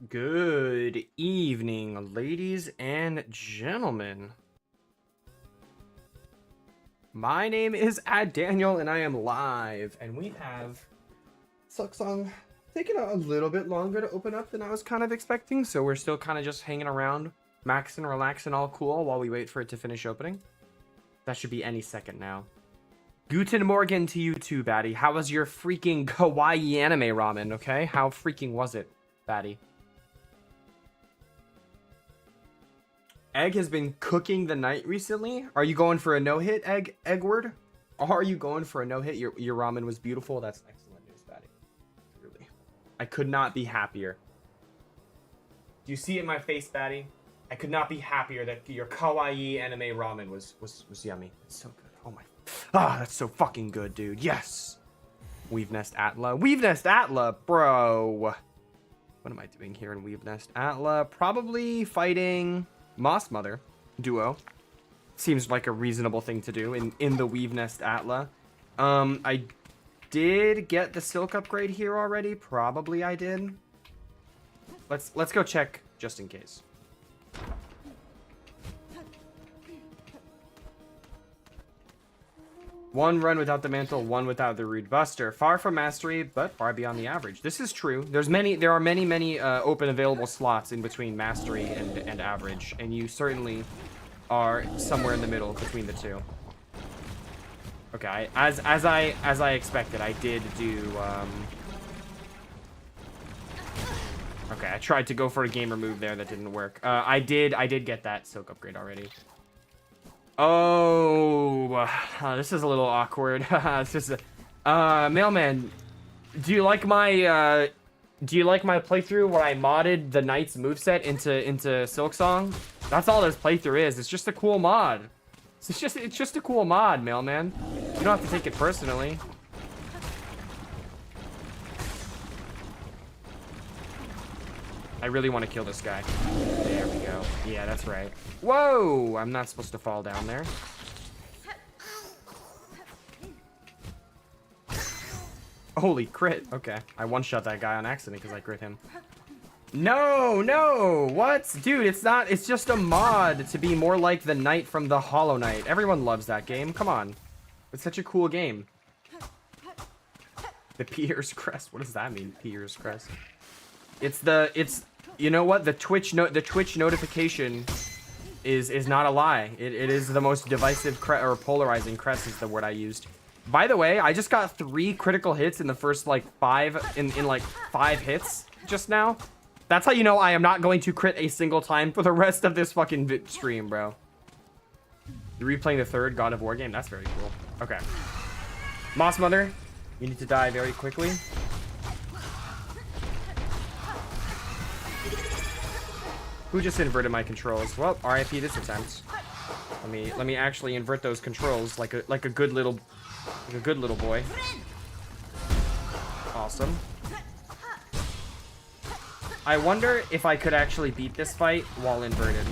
Good evening, ladies and gentlemen. My name is Daniel, and I am live, and we have Silksong taking a little bit longer to open up than I was kind of expecting, so we're still kind of just hanging around, maxing, relaxing, all cool while we wait for it to finish opening. That should be any second now. Guten Morgen to you too, Batty. How was your freaking kawaii anime ramen, okay? How freaking was it, Batty? Egg has been cooking the night recently. Are you going for a no-hit, Eggward? Or are you going for a no-hit? Your ramen was beautiful. That's excellent news, Batty. Really. I could not be happier. Do you see it in my face, Batty? I could not be happier that your kawaii anime ramen was yummy. It's so good. Oh my. Ah, that's so fucking good, dude. Yes. Weave Nest Atla. Weave Nest Atla, bro. What am I doing here in Weave Nest Atla? Probably fighting Moss Mother duo. Seems like a reasonable thing to do in the Weave Nest Atla. I did get the silk upgrade here already. Probably I did. Let's go check just in case. One run without the mantle, one without the rude buster. Far from mastery, but far beyond the average. This is true. There are many open available slots in between mastery and average, and you certainly are somewhere in the middle between the two. Okay, as I expected, I did do. Okay, I tried to go for a gamer move there that didn't work. I did get that silk upgrade already. Oh, this is a little awkward. It's just mailman, do you like my playthrough where I modded the knight's moveset into Silksong? That's all this playthrough is. It's just a cool mod. It's just a cool mod, mailman. You don't have to take it personally. I really want to kill this guy. There we go. Yeah, that's right. Whoa! I'm not supposed to fall down there. Holy crit. Okay. I one-shot that guy on accident because I crit him. No! What? Dude, it's not. It's just a mod to be more like the knight from the Hollow Knight. Everyone loves that game. Come on. It's such a cool game. The Pier's Crest. What does that mean, Pier's Crest? You know what? The Twitch notification is not a lie. It is the most divisive or polarizing crest is the word I used. By the way, I just got 3 critical hits in the first like 5 in like 5 hits just now. That's how you know I am not going to crit a single time for the rest of this fucking stream, bro. You're replaying the 3rd God of War game? That's very cool. Okay. Moss Mother, you need to die very quickly. Who just inverted my controls? Well, RIP this attempt. Let me actually invert those controls like a good little boy. Awesome. I wonder if I could actually beat this fight while inverted.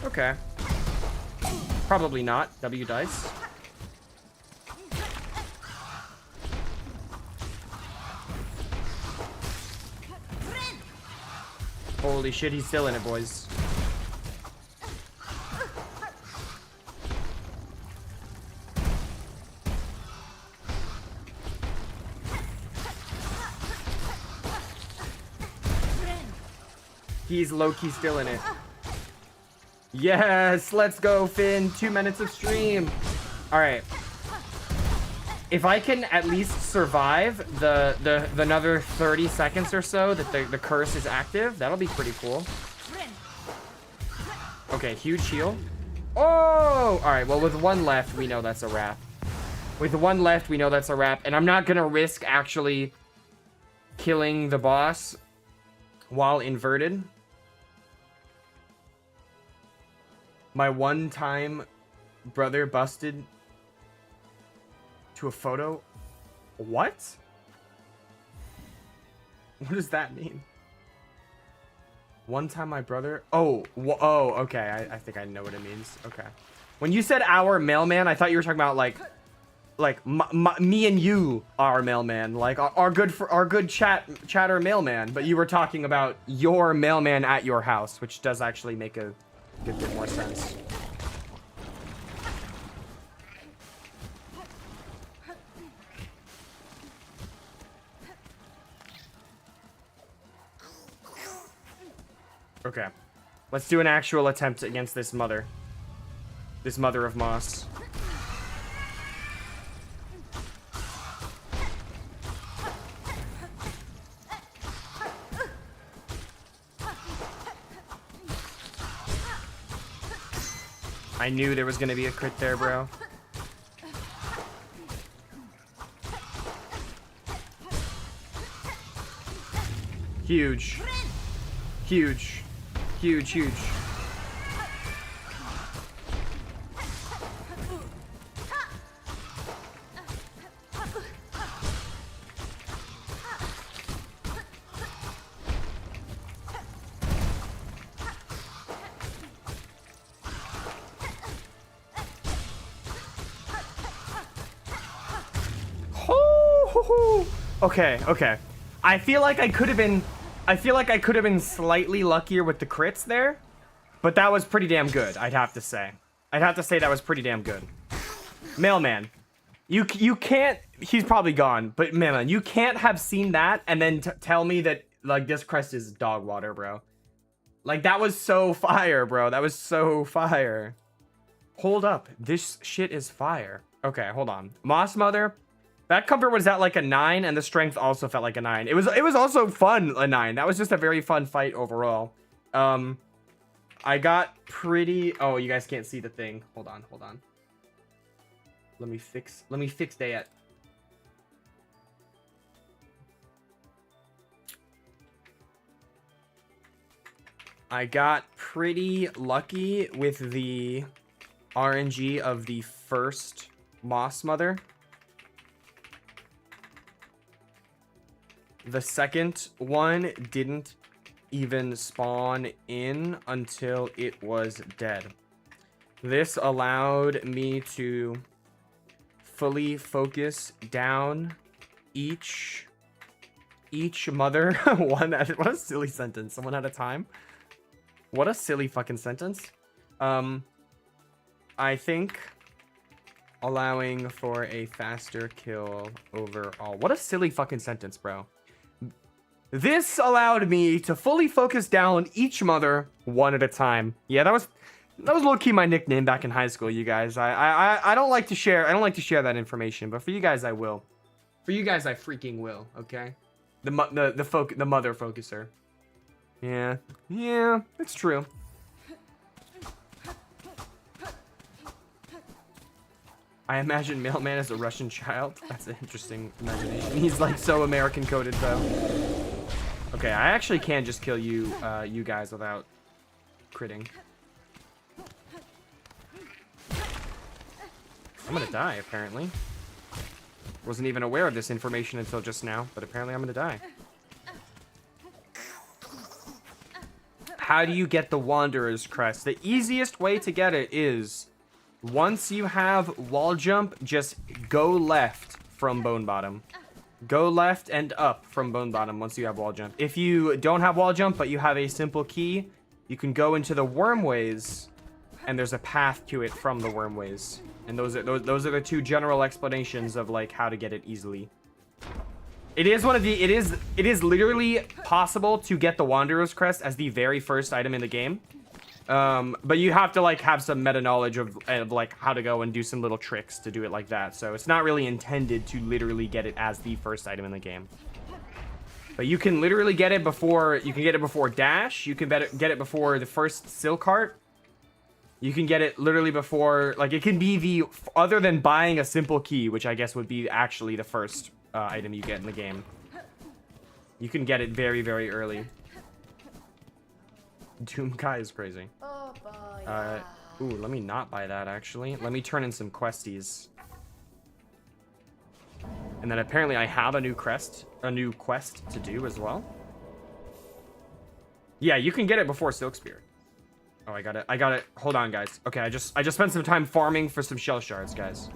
Okay. Probably not. W dice. Holy shit, he's still in it, boys. He's low-key still in it. Yes, let's go, Finn. 2 minutes of stream. All right. If I can at least survive the another 30 seconds or so that the curse is active, that'll be pretty cool. Okay, huge heal. Oh! Alright, well, with 1 left, we know that's a wrap. With 1 left, we know that's a wrap. And I'm not gonna risk actually killing the boss while inverted. My one-time brother busted to a photo. What? What does that mean? One time my brother... Oh, okay. I think I know what it means. Okay. When you said our mailman, I thought you were talking about, like, me and you are mailman, like our good chatter mailman, but you were talking about your mailman at your house, which does actually make a good bit more sense. Okay, let's do an actual attempt against this mother of moss. I knew there was gonna be a crit there, bro. Huge. Huge. Huge, huge. Okay, okay. I feel like I could have been slightly luckier with the crits there, but that was pretty damn good, I'd have to say. I'd have to say that was pretty damn good. Mailman, you can't, he's probably gone, but Mailman, you can't have seen that and then tell me that, like, this crest is dog water, bro. Like, that was so fire, bro. That was so fire. Hold up. This shit is fire. Okay, hold on. Moss Mother. That comfort was at like a 9, and the strength also felt like a 9. It was also fun, a 9. That was just a very fun fight overall. I got pretty... Oh, you guys can't see the thing. Hold on, hold on. Let me fix that. I got pretty lucky with the RNG of the first Moss Mother. The second one didn't even spawn in until it was dead. This allowed me to fully focus down each mother one at... What a silly sentence. One at a time. What a silly fucking sentence. I think allowing for a faster kill overall. What a silly fucking sentence, bro. This allowed me to fully focus down each mother one at a time. Yeah, that was low-key my nickname back in high school, you guys. I don't like to share that information, but for you guys I will. For you guys I freaking will, okay? The mother focuser. Yeah. Yeah, it's true. I imagine Mailman is a Russian child. That's an interesting imagination. He's like so American coded though. Okay, I actually can just kill you, you guys without critting. I'm gonna die, apparently. Wasn't even aware of this information until just now, but apparently I'm gonna die. How do you get the Wanderer's Crest? The easiest way to get it is, once you have wall jump, just go left from Bone Bottom. Go left and up from Bone Bottom once you have wall jump. If you don't have wall jump, but you have a simple key, you can go into the Wormways, and there's a path to it from the Wormways. And those are the two general explanations of like how to get it easily. It is it is literally possible to get the Wanderer's Crest as the very first item in the game. But you have to like have some meta knowledge of like how to go and do some little tricks to do it like that. So it's not really intended to literally get it as the first item in the game. But you can literally get it before, you can get it before Dash. You can get it before the first Silk Heart. You can get it literally before, like it can be the, other than buying a simple key, which I guess would be actually the first item you get in the game. You can get it very, very early. Doom Kai is crazy. Oh, boy, ooh, let me not buy that, actually. Let me turn in some questies. And then apparently I have a new quest to do as well. Yeah, you can get it before Silk Spear. Oh, I got it. Hold on, guys. Okay, I just spent some time farming for some shell shards, guys.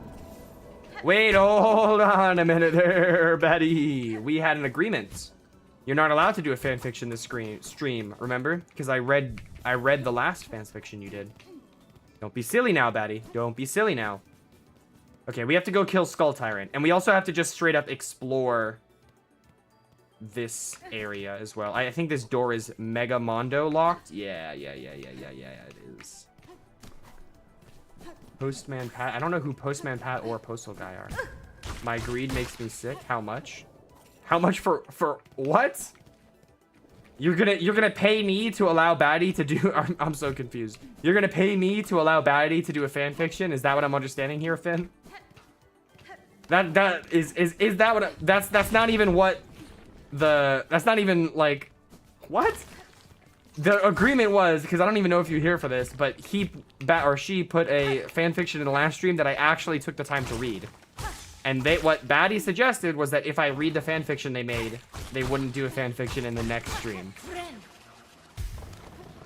Wait, hold on a minute there, Betty. We had an agreement. You're not allowed to do a fanfiction this stream, remember? Because I read the last fanfiction you did. Don't be silly now, Betty. Don't be silly now. Okay, we have to go kill Skull Tyrant. And we also have to just straight up explore this area as well. I think this door is Mega Mondo locked. Yeah, it is. Postman Pat. I don't know who Postman Pat or Postal Guy are. My greed makes me sick. How much? How much for what? You're gonna pay me to allow Batty to do... I'm so confused. You're gonna pay me to allow Batty to do a fan fiction? Is that what I'm understanding here, Finn? Is that what... That's not even what the... That's not even like... What? The agreement was, because I don't even know if you're here for this, but she put a fan fiction in the last stream that I actually took the time to read. And what Batty suggested was that if I read the fan fiction they made, they wouldn't do a fan fiction in the next stream.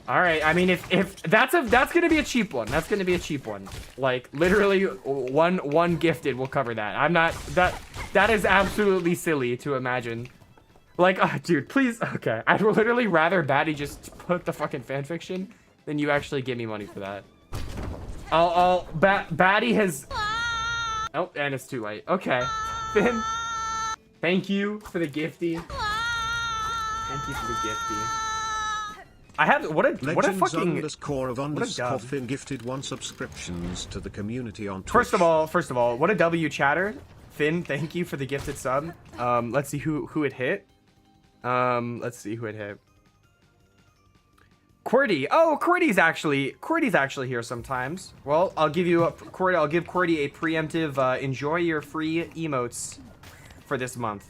All right, I mean, if that's gonna be a cheap one. That's gonna be a cheap one. Like literally one gifted will cover that. I'm not that is absolutely silly to imagine. Like, oh, dude, please. Okay, I'd literally rather Batty just put the fucking fan fiction than you actually give me money for that. Batty has. Oh, and it's too late. Okay, Finn. Thank you for the gifty. Thank you for the gifty. I have what a fucking _of__ Finn gifted 1 subscriptions to the community on Twitch. First of all, what a W chatter. Finn, thank you for the gifted sub. Let's see who it hit. Let's see who it hit. QWERTY. Oh, QWERTY's actually here sometimes. Well, I'll give QWERTY a preemptive enjoy your free emotes for this month.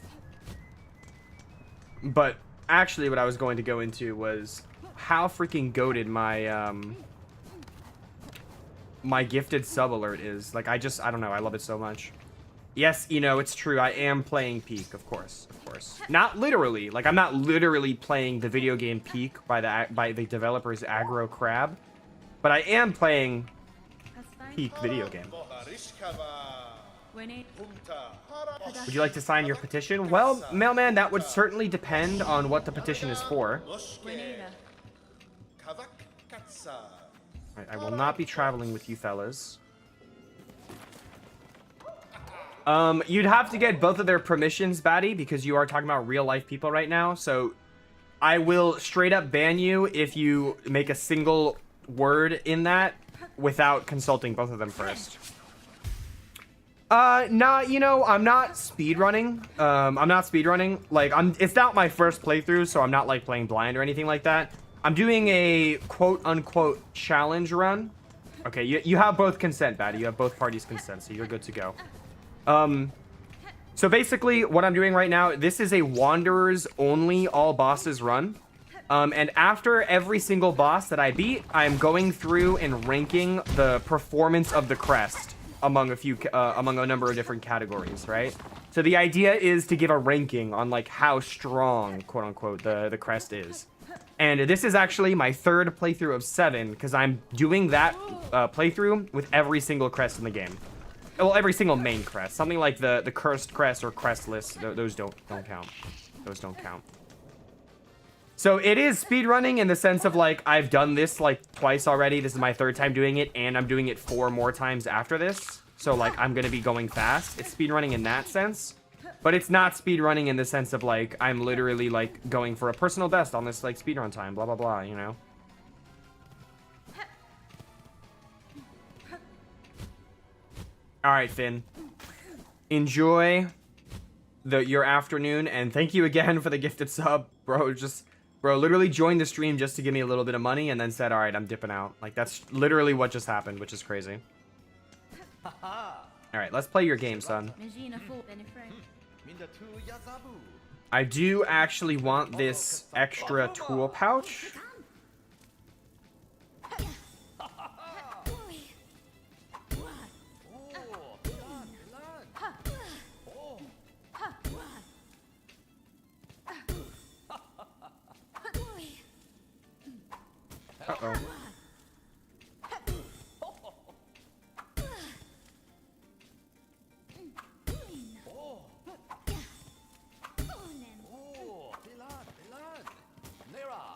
But actually what I was going to go into was how freaking goated my my gifted sub alert is. Like I don't know, I love it so much. Yes, it's true. I am playing Peak, of course. Not literally. Like I'm not literally playing the video game Peak by the developers Aggro Crab, but I am playing Peak video game. Would you like to sign your petition? Well, Mailman, that would certainly depend on what the petition is for. I will not be traveling with you fellas. You'd have to get both of their permissions, Batty, because you are talking about real life people right now. So I will straight up ban you if you make a single word in that without consulting both of them first. I'm not speedrunning. Like it's not my first playthrough, so I'm not like playing blind or anything like that. I'm doing a quote-unquote challenge run. Okay, you have both consent, Batty. You have both parties' consent, so you're good to go. So basically what I'm doing right now, this is a Wanderers only all bosses run. And after every single boss that I beat, I'm going through and ranking the performance of the crest among a number of different categories, right? So the idea is to give a ranking on like how strong, quote unquote, the crest is. And this is actually my 3rd playthrough of 7 because I'm doing that playthrough with every single crest in the game. Well, every single main crest. Something like the cursed crest or crestless. Those don't count. Those don't count. So it is speedrunning in the sense of like I've done this like twice already. This is my 3rd time doing it, and I'm doing it 4 more times after this. So like I'm gonna be going fast. It's speedrunning in that sense. But it's not speedrunning in the sense of like I'm literally like going for a personal best on this like speedrun time, blah blah blah, you know? Alright, Finn. Enjoy your afternoon, and thank you again for the gifted sub. Bro, literally joined the stream just to give me a little bit of money and then said, alright, I'm dipping out. Like, that's literally what just happened, which is crazy. Alright, let's play your game, son. I do actually want this extra tool pouch. Uh-oh.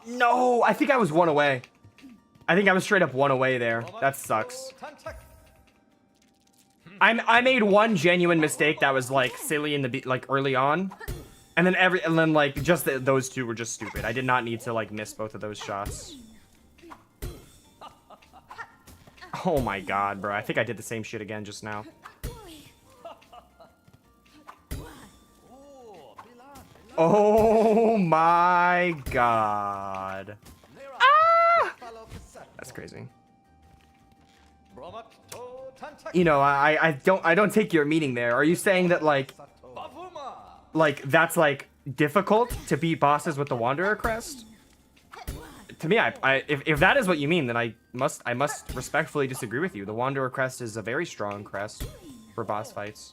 No, I think I was one away. I think I was straight up one away there. That sucks. I made one genuine mistake that was like silly in the like early on, and then like just those two were just stupid. I did not need to like miss both of those shots. Oh my god, bro! I think I did the same shit again just now. Oh my god! Ah! That's crazy. You know, I don't take your meaning there. Are you saying that like that's like difficult to beat bosses with the Wanderer Crest? To me, if that is what you mean, then I must respectfully disagree with you. The Wanderer Crest is a very strong crest for boss fights.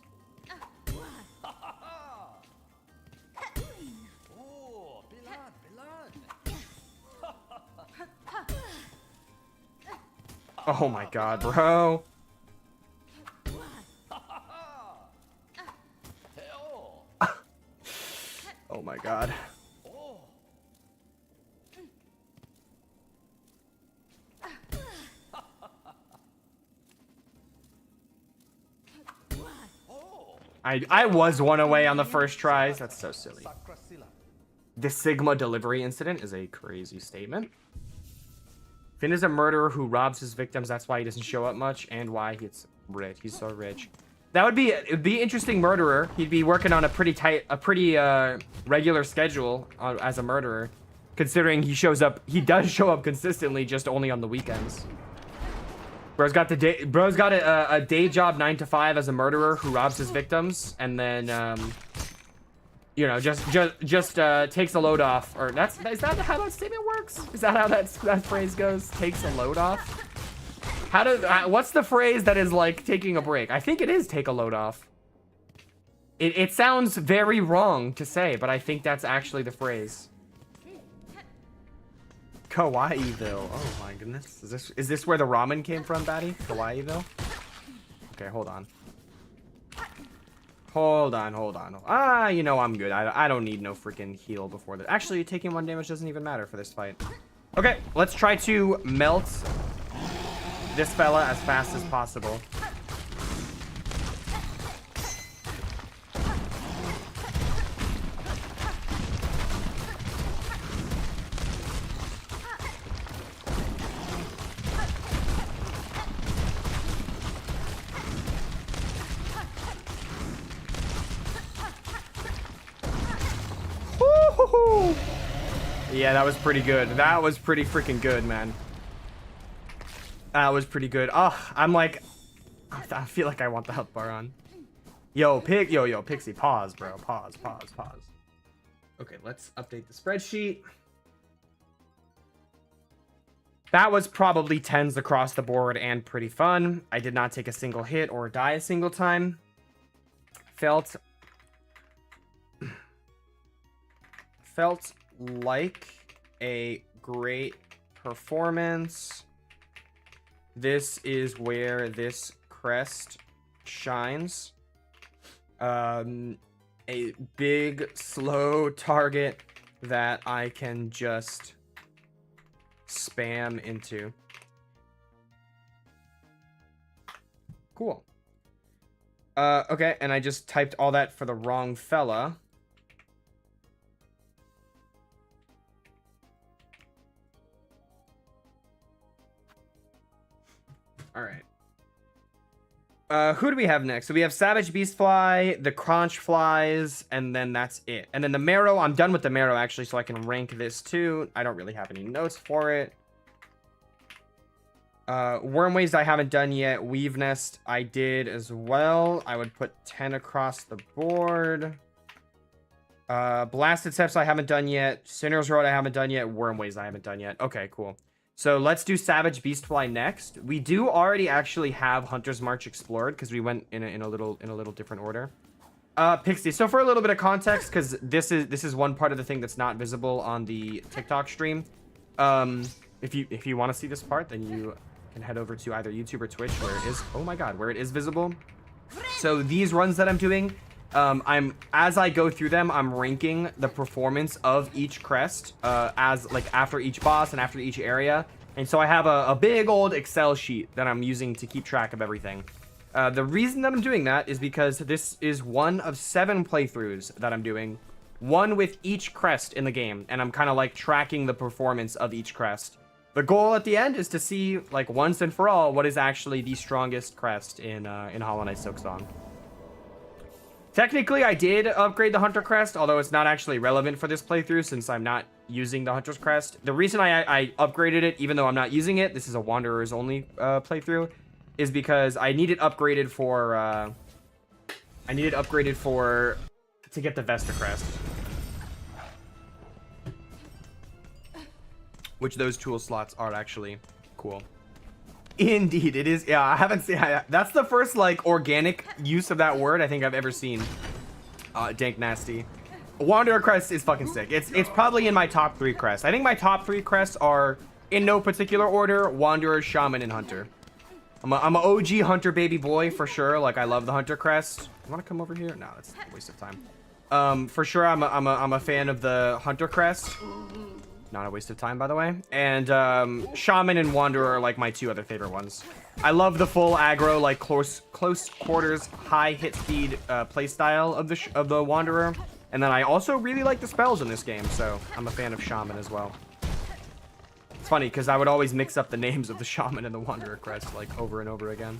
Oh my god, bro. Oh my god. I was one away on the first tries. That's so silly. The Sigma delivery incident is a crazy statement. Finn is a murderer who robs his victims. That's why he doesn't show up much, and why he's rich. He's so rich. That would be it'd be interesting murderer. He'd be working on a pretty regular schedule as a murderer, considering he does show up consistently, just only on the weekends. Bro's got a day job 9 to 5 as a murderer who robs his victims, and then you know, just takes a load off. Or is that how that statement works? Is that how that phrase goes? Takes a load off? What's the phrase that is like taking a break? I think it is take a load off. It sounds very wrong to say, but I think that's actually the phrase. Kawaiiville. Oh my goodness. Is this where the ramen came from, Batty? Kawaiiville? Okay, hold on. Hold on. Ah, you know I'm good. I don't need no freaking heal before that. Actually, taking 1 damage doesn't even matter for this fight. Okay, let's try to melt this fella as fast as possible. Yeah, that was pretty good. That was pretty freaking good, man. That was pretty good. Oh, I'm like, I feel like I want the health bar on. Yo, Pixie, pause, bro. Pause. Okay, let's update the spreadsheet. That was probably 10s across the board and pretty fun. I did not take a single hit or die a single time. Felt like a great performance. This is where this crest shines. A big, slow target that I can just spam into. Cool. Okay, and I just typed all that for the wrong fella. All right. Who do we have next? So we have Savage Beastfly, the Crunch Flies, and then that's it. And then the Marrow, I'm done with the Marrow actually, so I can rank this too. I don't really have any notes for it. Wormways I haven't done yet. Weave Nest I did as well. I would put 10 across the board. Blasted Steps I haven't done yet. Sinner's Road I haven't done yet. Wormways I haven't done yet. Okay, cool. So let's do Savage Beastfly next. We do already actually have Hunter's March explored because we went in a little different order. Pixie. So for a little bit of context, because this is one part of the thing that's not visible on the TikTok stream. If you want to see this part, then you can head over to either YouTube or Twitch where it is. Oh my God, where it is visible. So these runs that I'm doing, as I go through them, I'm ranking the performance of each crest as like after each boss and after each area. And so I have a big old Excel sheet that I'm using to keep track of everything. The reason that I'm doing that is because this is one of 7 playthroughs that I'm doing, one with each crest in the game, and I'm kind of like tracking the performance of each crest. The goal at the end is to see, like, once and for all, what is actually the strongest crest in Hollow Knight Silksong. Technically, I did upgrade the Hunter Crest, although it's not actually relevant for this playthrough since I'm not using the Hunter's Crest. The reason I upgraded it, even though I'm not using it, this is a Wanderer's only playthrough, is because I need it upgraded for, to get the Vesta Crest. Which those tool slots are actually cool. Indeed, it is. Yeah, I haven't seen. That's the first like organic use of that word I think I've ever seen. Dank nasty. Wanderer Crest is fucking sick. It's probably in my top 3 crests. I think my top 3 crests are in no particular order: Wanderer, Shaman, and Hunter. I'm a OG Hunter baby boy for sure. Like I love the Hunter Crest. You want to come over here? No, that's a waste of time. For sure, I'm a fan of the Hunter Crest. Not a waste of time, by the way. And Shaman and Wanderer are like my 2 other favorite ones. I love the full aggro, like close quarters, high hit speed playstyle of the Wanderer. And then I also really like the spells in this game, so I'm a fan of Shaman as well. It's funny because I would always mix up the names of the Shaman and the Wanderer Crest like over and over again.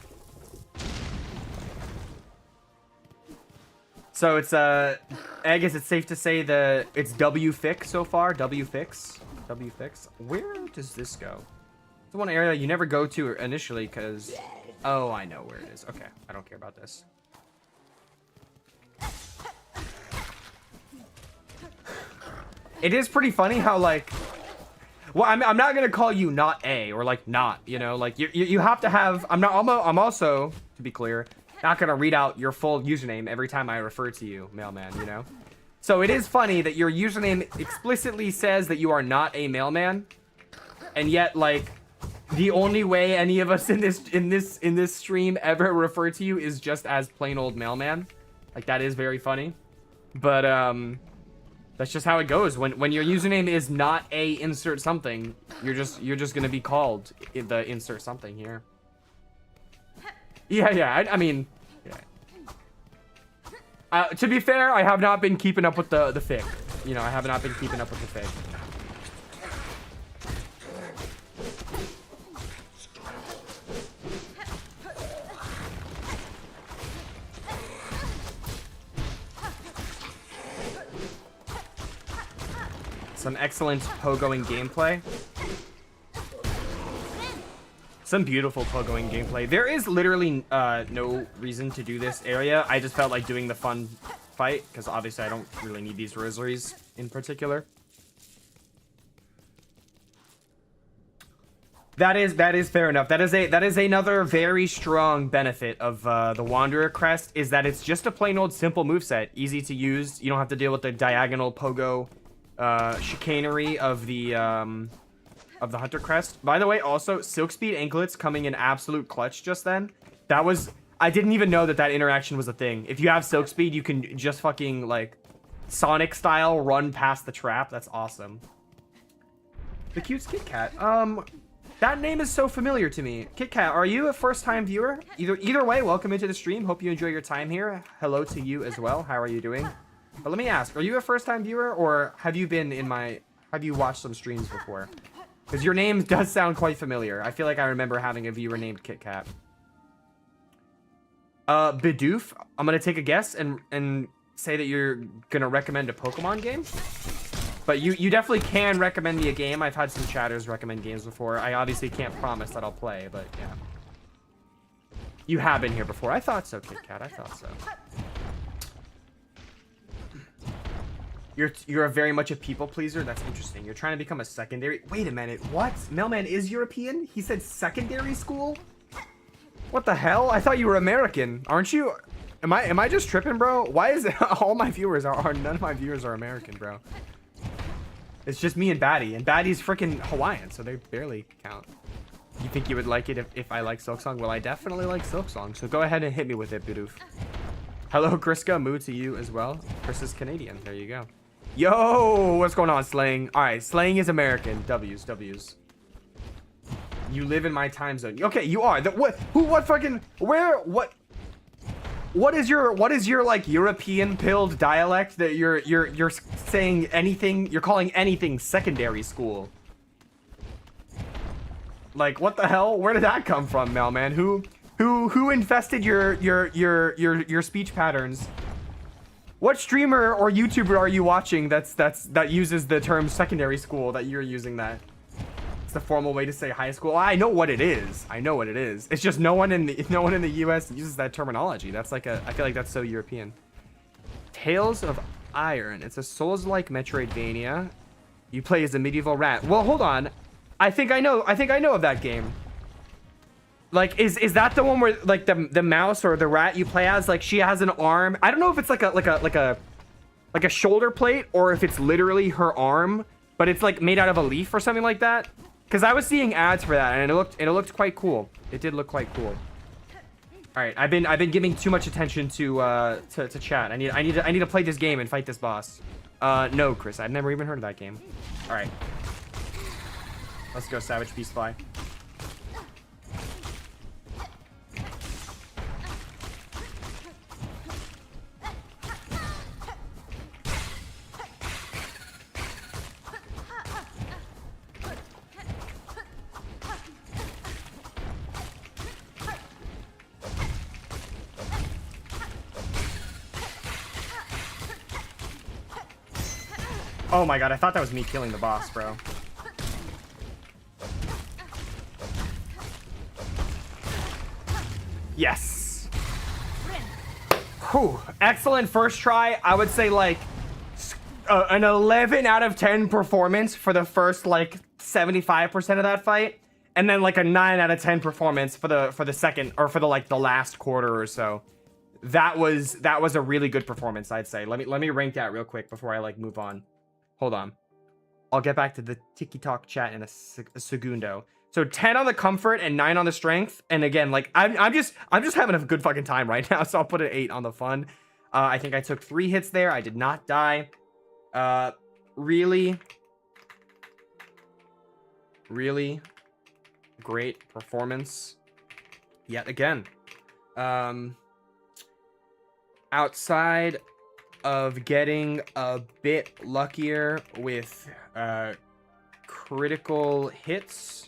So it's I guess it's safe to say that it's W fix so far. W fix. Where does this go? It's one area you never go to initially because oh, I know where it is. Okay, I don't care about this. It is pretty funny how like, well, I'm not gonna call you not A or like not, you know, like you have to have. I'm also, to be clear, not gonna read out your full username every time I refer to you, mailman, you know? So it is funny that your username explicitly says that you are not a mailman, and yet like the only way any of us in this stream ever refer to you is just as plain old mailman. Like that is very funny. But that's just how it goes. When your username is not a insert something, you're just gonna be called the insert something here. Yeah, I mean, yeah. To be fair, I have not been keeping up with the fic. You know, I have not been keeping up with the fic. Some excellent pogoing gameplay. Some beautiful pogoing gameplay. There is literally no reason to do this area. I just felt like doing the fun fight because obviously I don't really need these rosaries in particular. That is fair enough. That is another very strong benefit of the Wanderer Crest is that it's just a plain old simple moveset, easy to use. You don't have to deal with the diagonal pogo chicanery of the Hunter Crest. By the way, also Silk Speed anklets coming in absolute clutch just then. That was, I didn't even know that interaction was a thing. If you have Silk Speed, you can just fucking like Sonic style run past the trap. That's awesome. The cute Kit Kat. That name is so familiar to me. Kit Kat, are you a first-time viewer? Either way, welcome into the stream. Hope you enjoy your time here. Hello to you as well. How are you doing? But let me ask, are you a first-time viewer, or have you watched some streams before? Because your name does sound quite familiar. I feel like I remember having a viewer named Kit Kat. Bidoof, I'm gonna take a guess and say that you're gonna recommend a Pokemon game. But you definitely can recommend me a game. I've had some chatters recommend games before. I obviously can't promise that I'll play, but yeah. You have been here before. I thought so, Kit Kat. I thought so. You're very much a people pleaser. That's interesting. You're trying to become a secondary. Wait a minute. What? Mailman is European? He said secondary school? What the hell? I thought you were American. Aren't you? Am I just tripping, bro? Why is it all my viewers are none of my viewers are American, bro? It's just me and Batty, and Batty's freaking Hawaiian, so they barely count. You think you would like it if I like Silksong? Well, I definitely like Silksong, so go ahead and hit me with it, Bidoof. Hello, Kriska. Moo to you as well. Chris is Canadian. There you go. Yo, what's going on, Slaying? All right, Slaying is American. W's. You live in my time zone. Okay, you are. What fucking, where, what is your like European pilled dialect that you're saying anything, you're calling anything secondary school? Like, what the hell? Where did that come from, Mailman? Who infested your speech patterns? What streamer or YouTuber are you watching that uses the term secondary school that you're using that? It's the formal way to say high school. I know what it is. It's just no one in the US uses that terminology. That's like I feel like that's so European. Tales of Iron. It's a Souls-like Metroidvania. You play as a medieval rat. Well, hold on. I think I know of that game. Like, is that the one where like the mouse or the rat you play as, like, she has an arm? I don't know if it's like a shoulder plate or if it's literally her arm, but it's like made out of a leaf or something like that. Because I was seeing ads for that and it looked quite cool. It did look quite cool. All right, I've been giving too much attention to chat. I need to play this game and fight this boss. No, Chris, I've never even heard of that game. All right, let's go, Savage Beast Fly. Oh my god, I thought that was me killing the boss, bro. Yes. Whew. Excellent first try. I would say like an 11 out of 10 performance for the first like 75% of that fight, and then like a 9 out of 10 performance for the second, or for the like the last quarter or so. That was a really good performance, I'd say. Let me rank that real quick before I like move on. Hold on. I'll get back to the TikTok chat in a segundo. So 10 on the comfort and 9 on the strength. And again, like I'm just having a good fucking time right now. So I'll put an 8 on the fun. I think I took 3 hits there. I did not die. Really great performance yet again. Outside of getting a bit luckier with critical hits,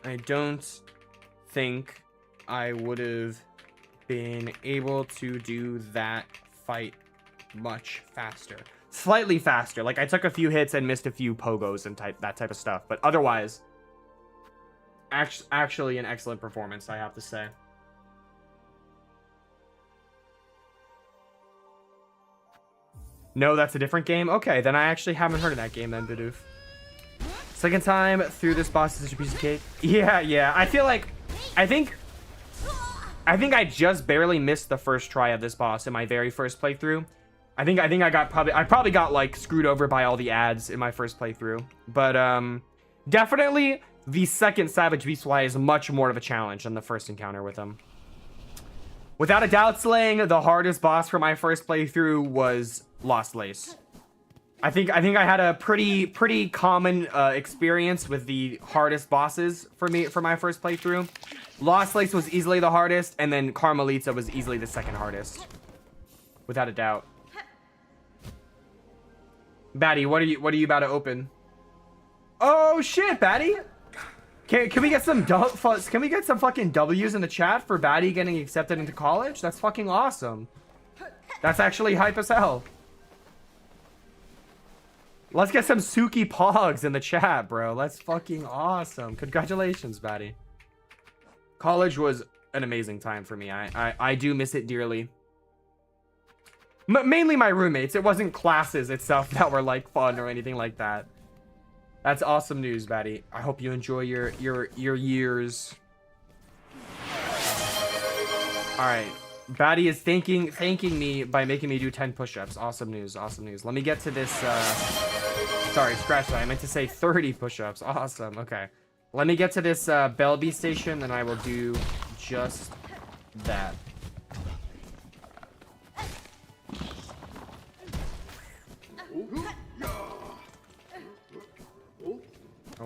I don't think I would have been able to do that fight much faster. Slightly faster. Like, I took a few hits and missed a few pogos and that type of stuff, but otherwise, actually an excellent performance, I have to say. No, that's a different game? Okay, then I actually haven't heard of that game then, Bidoof. Second time through this boss is such a piece of cake. Yeah. I think I just barely missed the first try of this boss in my very first playthrough. I think I probably got like screwed over by all the ads in my first playthrough. But definitely the second Savage Beast Fly is much more of a challenge than the first encounter with him. Without a doubt, Slaying, the hardest boss for my first playthrough was Lost Lace. I think I had a pretty common experience with the hardest bosses for my first playthrough. Lost Lace was easily the hardest, and then Carmelita was easily the second hardest, without a doubt. Batty, what are you about to open? Oh shit, Batty! Can we get some fucking W's in the chat for Batty getting accepted into college? That's fucking awesome. That's actually hype as hell. Let's get some Suki Pogs in the chat, bro. That's fucking awesome. Congratulations, Batty. College was an amazing time for me. I do miss it dearly. Mainly my roommates. It wasn't classes itself that were like fun or anything like that. That's awesome news, Batty. I hope you enjoy your years. All right. Batty is thanking me by making me do 10 push-ups. Awesome news. Awesome news. Let me get to this. Sorry, scratch that. I meant to say 30 push-ups. Awesome. Okay. Let me get to this Belby station, and I will do just that.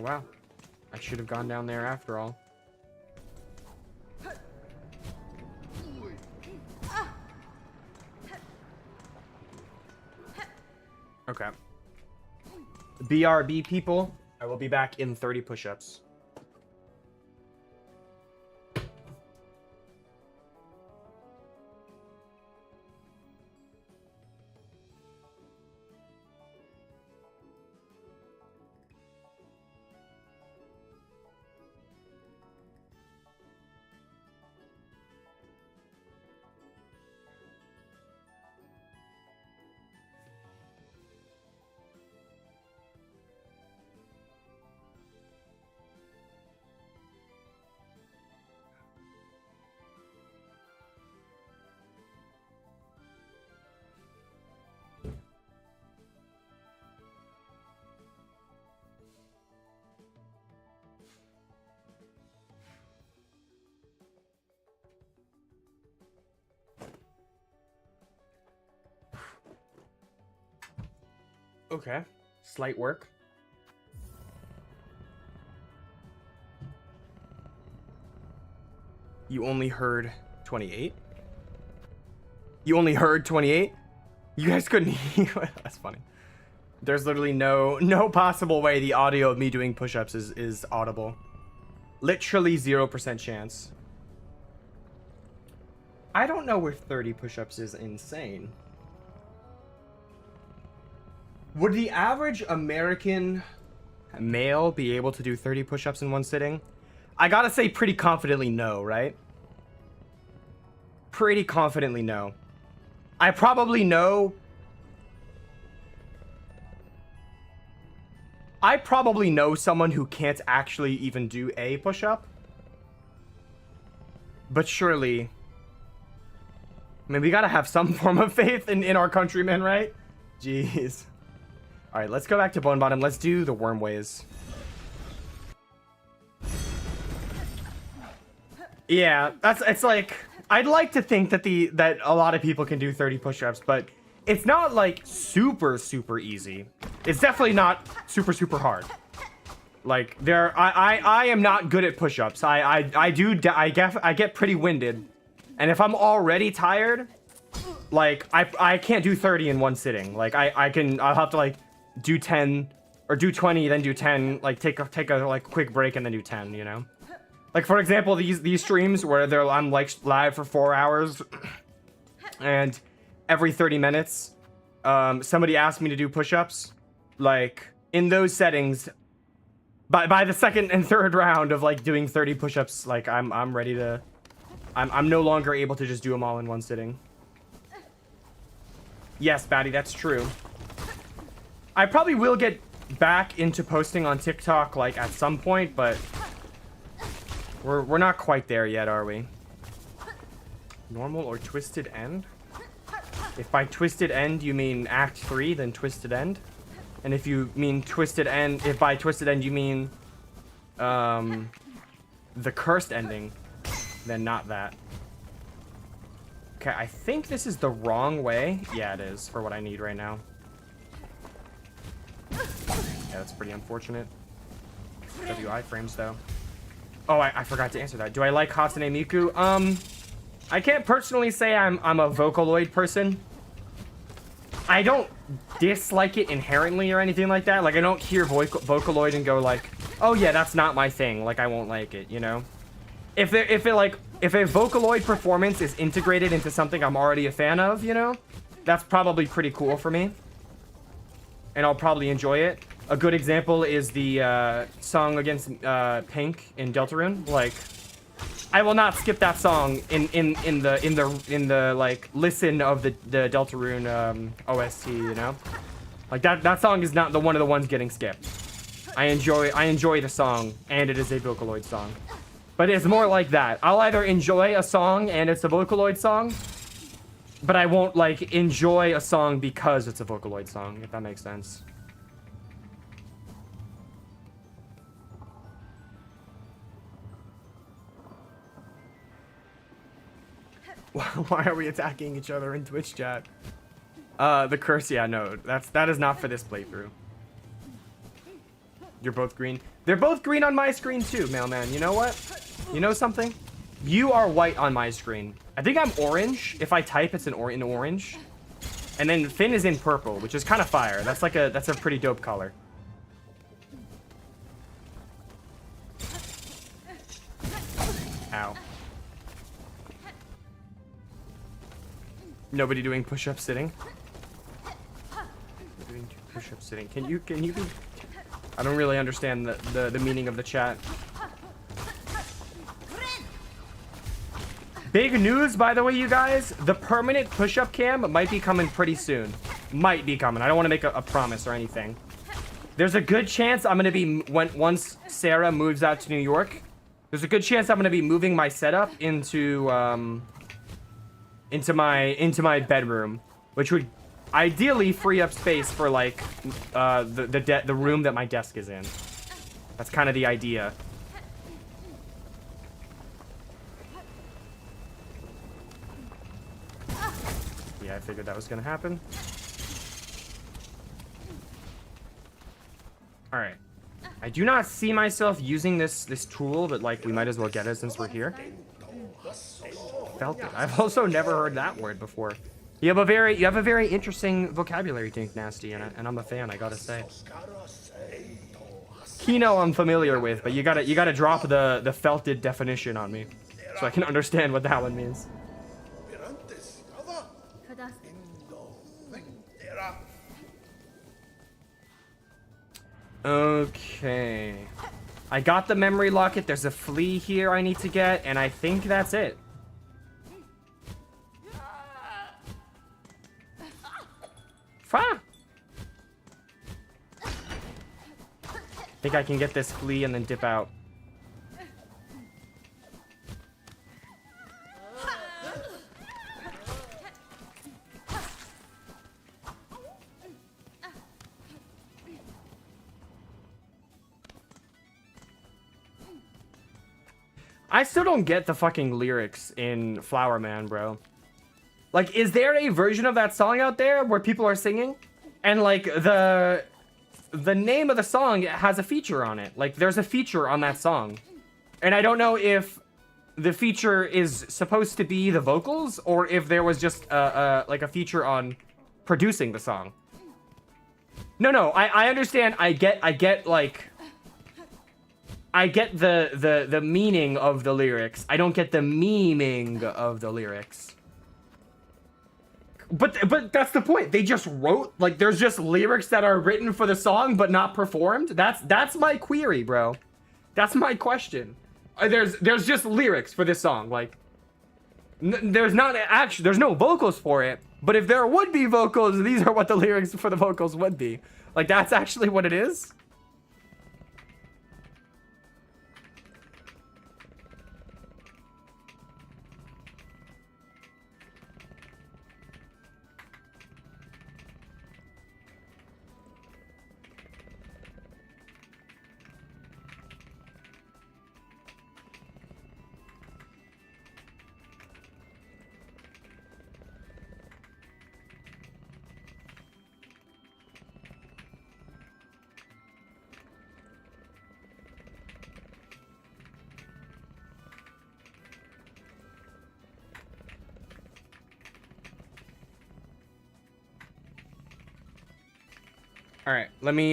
Oh, wow. I should have gone down there after all. Okay. BRB people, I will be back in 30 push-ups. Okay. Slight work. You only heard 28? You only heard 28? You guys couldn't hear. That's funny. There's literally no possible way the audio of me doing push-ups is audible. Literally 0% chance. I don't know if 30 push-ups is insane. Would the average American male be able to do 30 push-ups in one sitting? I gotta say pretty confidently no, right? Pretty confidently no. I probably know someone who can't actually even do a push-up. But surely, I mean, we gotta have some form of faith in our countrymen, right? Jeez. Alright, let's go back to Bone Bottom. Let's do the worm ways. Yeah, it's like, I'd like to think that that a lot of people can do 30 push-ups, but it's not like super easy. It's definitely not super hard. Like I am not good at push-ups. I get pretty winded, and if I'm already tired, like I can't do 30 in one sitting. Like I'll have to like do 10 or do 20, then do 10, like take a like quick break and then do 10, you know? Like for example, these streams where I'm like live for 4 hours and every 30 minutes somebody asked me to do push-ups. Like in those settings, by the second and third round of like doing 30 push-ups, like I'm ready to, I'm no longer able to just do them all in one sitting. Yes, Batty, that's true. I probably will get back into posting on TikTok like at some point, but we're not quite there yet, are we? Normal or twisted end? If by twisted end you mean Act 3, then twisted end. And if you mean twisted end, if by twisted end you mean the cursed ending, then not that. Okay, I think this is the wrong way. Yeah, it is, for what I need right now. Yeah, that's pretty unfortunate. WI frames, though. Oh, I forgot to answer that. Do I like Hatsune Miku? I can't personally say I'm a Vocaloid person. I don't dislike it inherently or anything like that. Like, I don't hear Vocaloid and go like, oh yeah, that's not my thing. Like, I won't like it, you know? If a Vocaloid performance is integrated into something I'm already a fan of, you know, that's probably pretty cool for me. And I'll probably enjoy it. A good example is the song against Pink in Deltarune. Like, I will not skip that song in the like listen of the Deltarune OST, you know? Like that song is not one of the ones getting skipped. I enjoy the song, and it is a Vocaloid song. But it's more like that. I'll either enjoy a song and it's a Vocaloid song, but I won't like enjoy a song because it's a Vocaloid song, if that makes sense. Why are we attacking each other in Twitch chat? The curse, yeah, no, that is not for this playthrough. You're both green. They're both green on my screen too, mailman. You know what? You know something? You are white on my screen. I think I'm orange. If I type, it's in orange. And then Finn is in purple, which is kind of fire. That's a pretty dope color. Ow. Nobody doing push-up sitting. Doing push-up sitting. Can you be? I don't really understand the meaning of the chat. Big news, by the way, you guys. The permanent push-up cam might be coming pretty soon. Might be coming. I don't want to make a promise or anything. There's a good chance I'm gonna be once Sarah moves out to New York. There's a good chance I'm gonna be moving my setup into my bedroom, which would ideally free up space for like the room that my desk is in. That's kind of the idea. Yeah, I figured that was gonna happen. All right. I do not see myself using this tool, but like we might as well get it since we're here. Felt it. I've also never heard that word before. You have a very interesting vocabulary, Dink Nasty, and I'm a fan, I gotta say. Kino I'm familiar with, but you gotta drop the felted definition on me, so I can understand what that one means. Okay. I got the memory locket. There's a flea here I need to get, and I think that's it. Fa! Think I can get this flea and then dip out. I still don't get the fucking lyrics in Flower Man, bro. Like, is there a version of that song out there where people are singing? And, like, the name of the song has a feature on it. Like, there's a feature on that song. And I don't know if the feature is supposed to be the vocals or if there was just, like, a feature on producing the song. No, I understand. I get, like... I get the meaning of the lyrics. I don't get the memeing of the lyrics. But that's the point. They just wrote, like, there's just lyrics that are written for the song but not performed. That's my query, bro. That's my question. There's just lyrics for this song. Like, there's no vocals for it. But if there would be vocals, these are what the lyrics for the vocals would be. Like, that's actually what it is. All right, let me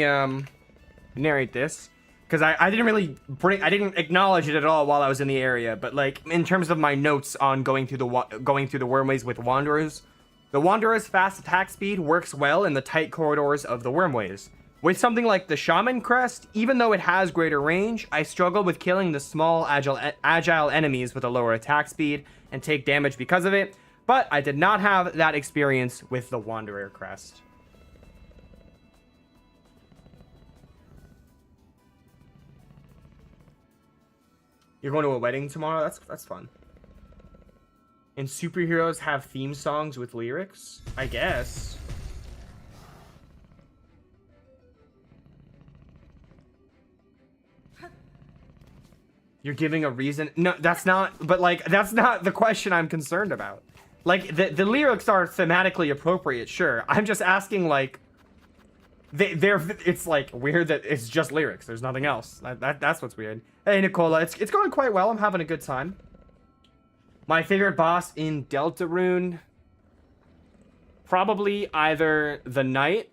narrate this because I didn't acknowledge it at all while I was in the area. But like in terms of my notes on going through the wormways with Wanderers, the Wanderer's fast attack speed works well in the tight corridors of the wormways. With something like the Shaman Crest, even though it has greater range, I struggle with killing the small agile enemies with a lower attack speed and take damage because of it. But I did not have that experience with the Wanderer Crest. You're going to a wedding tomorrow? That's fun. And superheroes have theme songs with lyrics? I guess. You're giving a reason? No, that's not, but like, that's not the question I'm concerned about. Like, the lyrics are thematically appropriate, sure. I'm just asking, like, it's like weird that it's just lyrics. There's nothing else. That's what's weird. Hey Nicola, it's going quite well. I'm having a good time. My favorite boss in Deltarune, probably either the Knight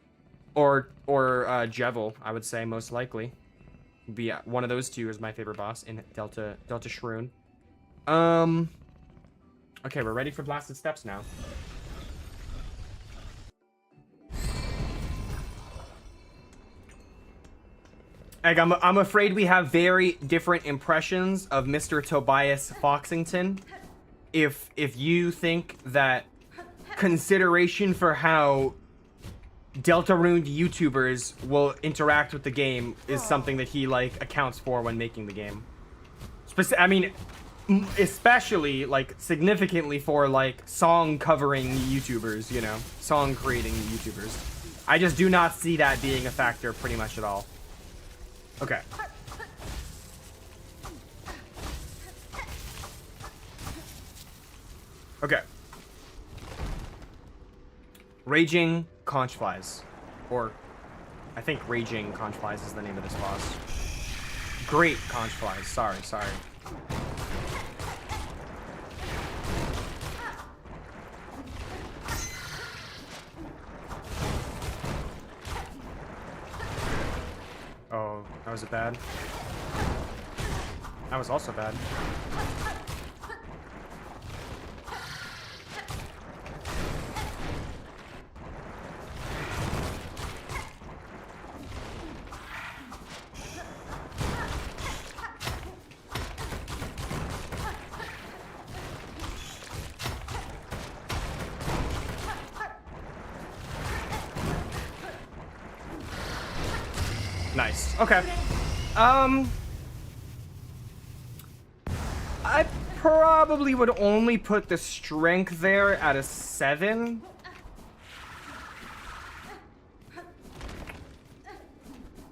or Jevil. I would say most likely. Be one of those two is my favorite boss in Delta Shroon. Okay, we're ready for Blasted Steps now. Egg, I'm afraid we have very different impressions of Mr. Tobias Foxington. If you think that consideration for how Deltarune YouTubers will interact with the game is something that he like accounts for when making the game. I mean, especially like significantly for like song covering YouTubers, you know, song creating YouTubers. I just do not see that being a factor pretty much at all. Okay. Okay. Raging Conchflies. Or, I think Raging Conchflies is the name of this boss. Great Conchflies. Sorry. Oh, that was bad. That was also bad. Nice. Okay. I probably would only put the strength there at a 7.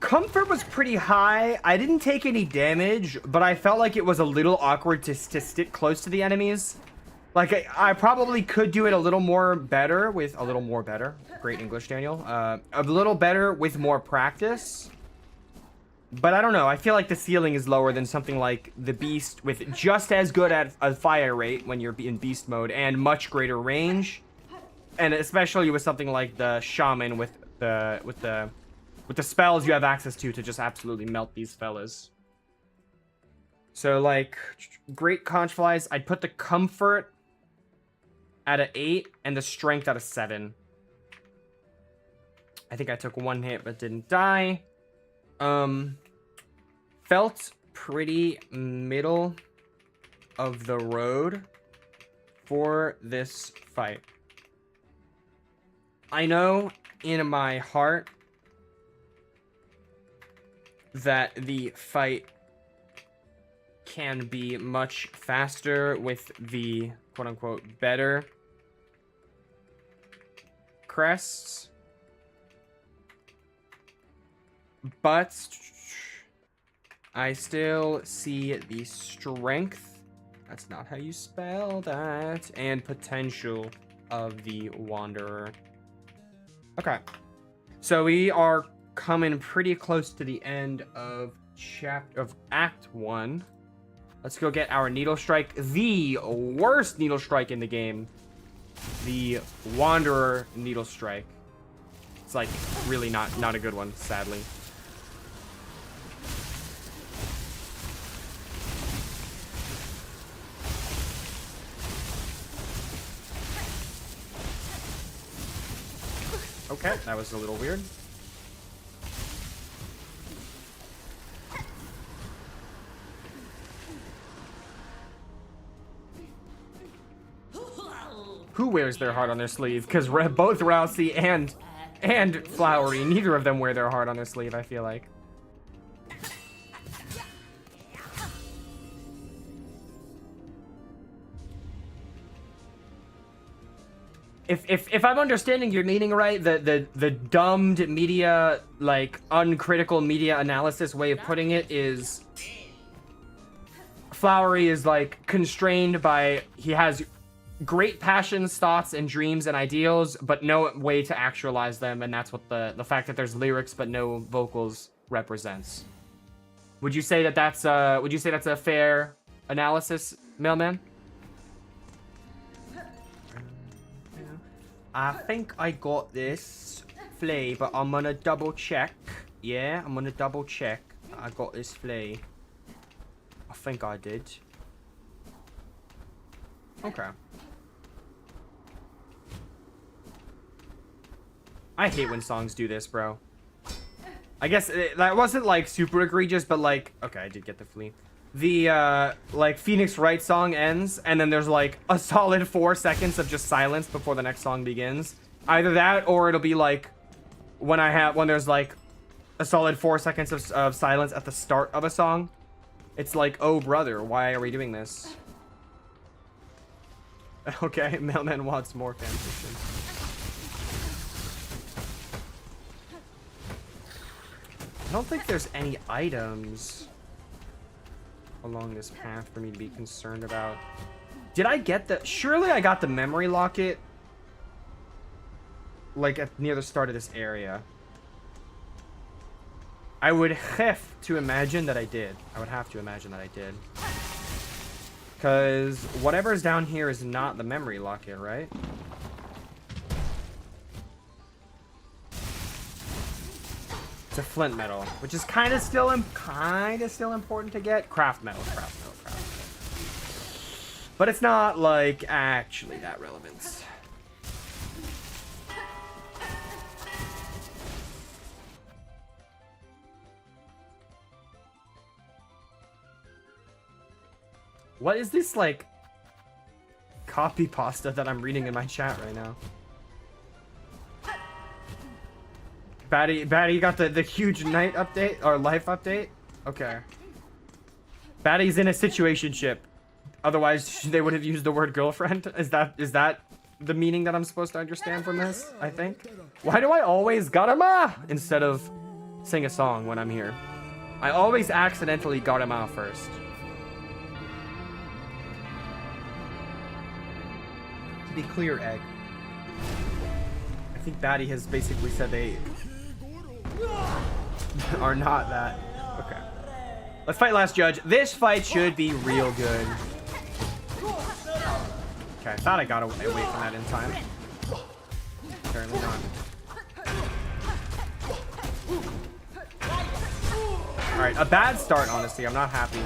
Comfort was pretty high. I didn't take any damage, but I felt like it was a little awkward to stick close to the enemies. Like, I probably could do it a little more better with... A little more better. Great English, Daniel. A little better with more practice. But I don't know. I feel like the ceiling is lower than something like the Beast with just as good at a fire rate when you're in Beast mode and much greater range. And especially with something like the Shaman with the spells you have access to just absolutely melt these fellas. So, like, great Conchflies. I'd put the Comfort at an 8 and the Strength at a 7. I think I took 1 hit but didn't die. Felt pretty middle of the road for this fight. I know in my heart that the fight can be much faster with the quote-unquote better crests, but I still see the strength, that's not how you spell that, and potential of the Wanderer. Okay, so we are coming pretty close to the end of Act 1. Let's go get our Needle Strike, the worst Needle Strike in the game. The Wanderer Needle Strike. It's like really not a good one, sadly. Okay, that was a little weird. Who wears their heart on their sleeve? Because both Rousey and Flowery, neither of them wear their heart on their sleeve, I feel like. If I'm understanding your meaning right, the dumbed media, like, uncritical media analysis way of putting it is... Flowery is, like, constrained by... He has great passions, thoughts, and dreams and ideals, but no way to actualize them, and that's what the fact that there's lyrics but no vocals represents. Would you say that that's a fair analysis, Mailman? I think I got this flea, but I'm gonna double check. Yeah, I'm gonna double check. I got this flea. I think I did. Okay. I hate when songs do this, bro. I guess that wasn't like super egregious, but like, okay, I did get the flea. The like Phoenix Wright song ends, and then there's like a solid 4 seconds of just silence before the next song begins. Either that, or it'll be like when there's like a solid 4 seconds of silence at the start of a song. It's like, oh brother, why are we doing this? Okay, Mailman wants more fanfiction. I don't think there's any items along this path for me to be concerned about. Did I get the... Surely I got the memory locket like near the start of this area. I would have to imagine that I did. I would have to imagine that I did. Because whatever's down here is not the memory locket, right? It's a flint metal, which is kind of still important to get. Craft metal. But it's not like actually that relevant. What is this like copy pasta that I'm reading in my chat right now? Batty, you got the huge night update or life update? Okay. Batty's in a situationship. Otherwise, they would have used the word girlfriend. Is that the meaning that I'm supposed to understand from this? I think. Why do I always garama instead of sing a song when I'm here? I always accidentally garama first. To be clear, Egg, I think Batty has basically said they are not that. Okay. Let's fight last judge. This fight should be real good. Okay, I thought I got away from that in time. Apparently not. Alright, a bad start, honestly. I'm not happy.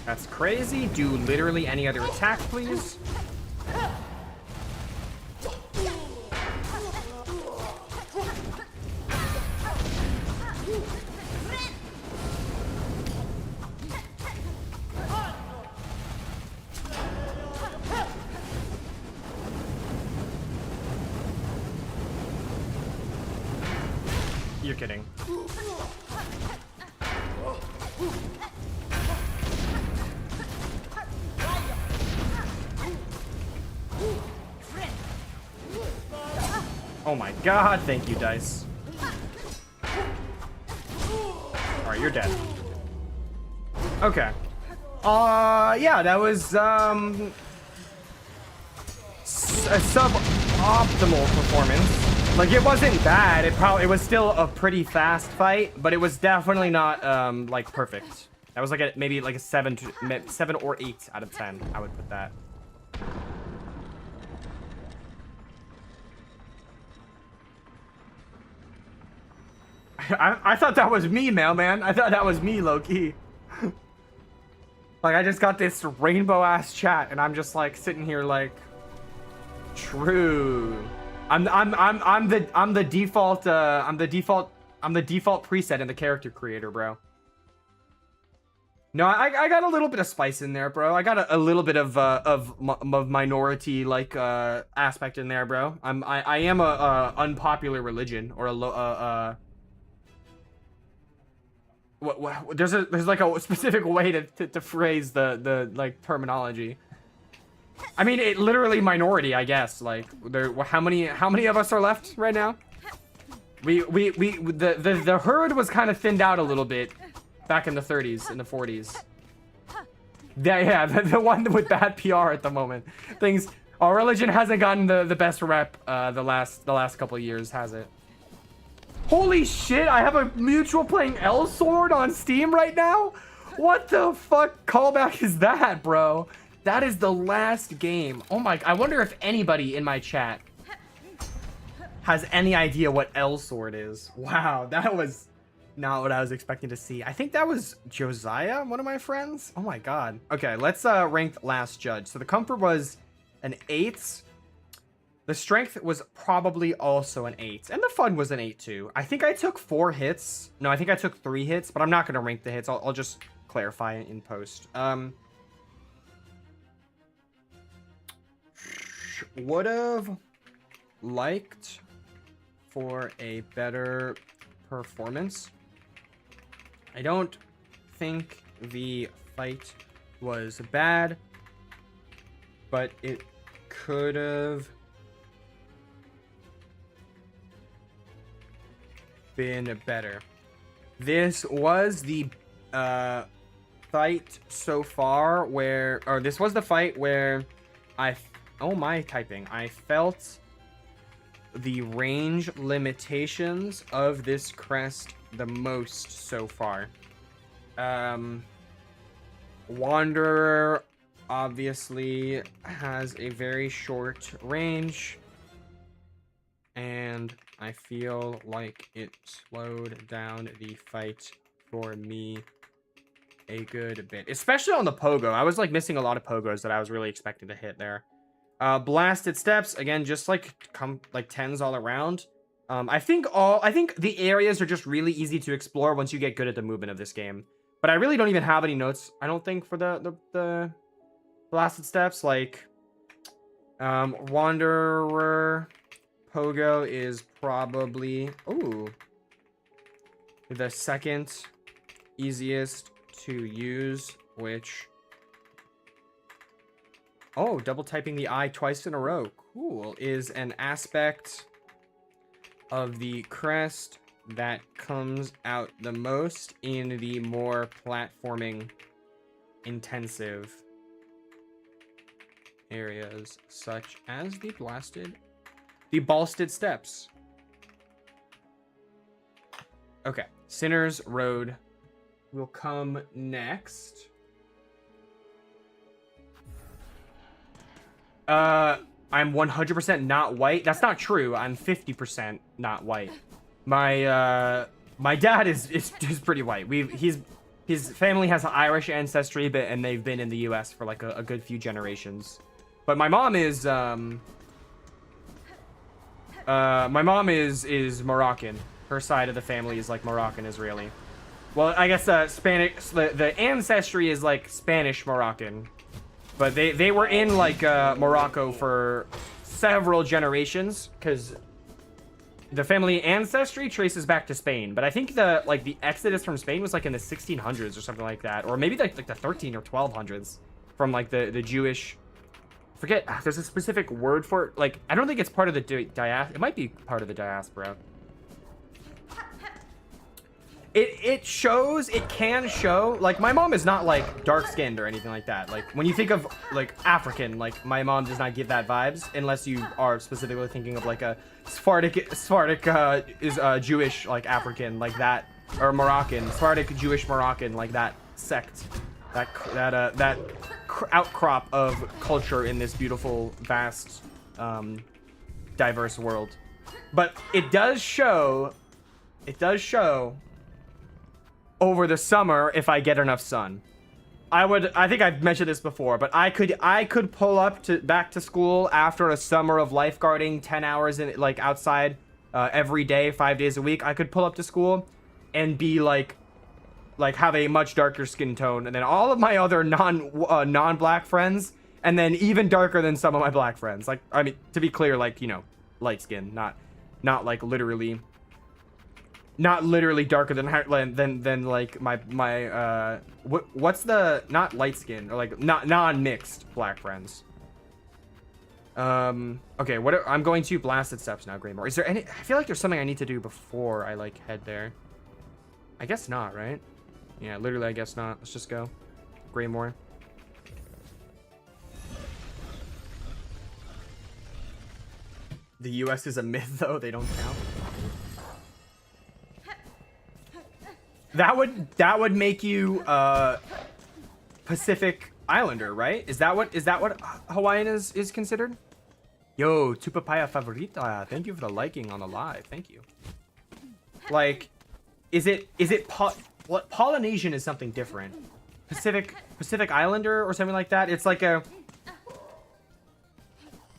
That's crazy. Do literally any other attack, please. You're kidding. Oh my god, thank you, Dice. Alright, you're dead. Okay. Yeah, that was, a suboptimal performance. Like, it wasn't bad. It was still a pretty fast fight, but it was definitely not, like, perfect. That was like maybe like a 7 or 8 out of 10. I would put that. I thought that was me, Mailman. I thought that was me, low-key. Like, I just got this rainbow-ass chat, and I'm just, like, sitting here, like... True. I'm the default preset in the character creator, bro. No, I got a little bit of spice in there, bro. I got a little bit of minority like aspect in there, bro. I am a unpopular religion or a there's like a specific way to phrase the like terminology. I mean, it literally minority, I guess. Like, how many of us are left right now? The herd was kind of thinned out a little bit back in the 30s, in the 40s. Yeah, the one with bad PR at the moment. Things, our religion hasn't gotten the best rep the last couple of years, has it? Holy shit! I have a mutual playing L Sword on Steam right now. What the fuck callback is that, bro? That is the last game. Oh my! I wonder if anybody in my chat has any idea what L Sword is. Wow, that was not what I was expecting to see. I think that was Josiah, one of my friends. Oh my god. Okay, let's rank last judge. So the comfort was an 8. The strength was probably also an 8. And the fun was an 8 too. I think I took 4 hits. No, I think I took 3 hits, but I'm not going to rank the hits. I'll just clarify it in post. Would have liked for a better performance. I don't think the fight was bad, but it could have been better. This was the fight so far where, or this was the fight where I felt the range limitations of this crest the most so far. Wanderer obviously has a very short range, and I feel like it slowed down the fight for me a good bit, especially on the pogo. I was like missing a lot of pogos that I was really expecting to hit there. Blasted steps, again, just like like 10s all around. I think the areas are just really easy to explore once you get good at the movement of this game. But I really don't even have any notes, I don't think, for the blasted steps. Like Wanderer pogo is probably the second easiest to use, which double typing the I twice in a row, cool, is an aspect of the crest that comes out the most in the more platforming intensive areas, such as the balsted steps. Okay, Sinner's Road will come next. I'm 100% not white. That's not true. I'm 50% not white. My dad is pretty white. His family has Irish ancestry, and they've been in the U.S. for like a good few generations. But my mom is Moroccan. Her side of the family is like Moroccan Israeli. Well, I guess Spanish. The ancestry is like Spanish Moroccan. But they were in like Morocco for several generations, because the family ancestry traces back to Spain. But I think the exodus from Spain was like in the 1600s or something like that, or maybe like the 13 or 1200s from like the Jewish. Forget. There's a specific word for it. Like I don't think it's part of the diaspora. It might be part of the diaspora. It can show, like, my mom is not, like, dark-skinned or anything like that. Like, when you think of, like, African, like, my mom does not give that vibes, unless you are specifically thinking of, like, a Sephardic is Jewish, like, African, like that, or Moroccan, Sephardic Jewish Moroccan, like that sect, that outcrop of culture in this beautiful, vast, diverse world. But it does show over the summer if I get enough sun. I think I've mentioned this before, but I could pull up back to school after a summer of lifeguarding 10 hours in like outside every day, 5 days a week. I could pull up to school and be like have a much darker skin tone, and then all of my other non-black friends, and then even darker than some of my black friends. Like, I mean, to be clear, like, you know, light skin, not like literally darker than like my what's the, not light skin, or like not non-mixed black friends. Okay, I'm going to blasted steps now, Greymore. Is there any, I feel like there's something I need to do before I like head there. I guess not, right? Yeah, literally, I guess not. Let's just go. Greymore. The US is a myth, though. They don't count. That would make you Pacific Islander, right? Is that what Hawaiian is considered? Yo, tu papaya favorita. Thank you for the liking on the live. Thank you. Like, is it what Polynesian is something different? Pacific Islander or something like that. It's like a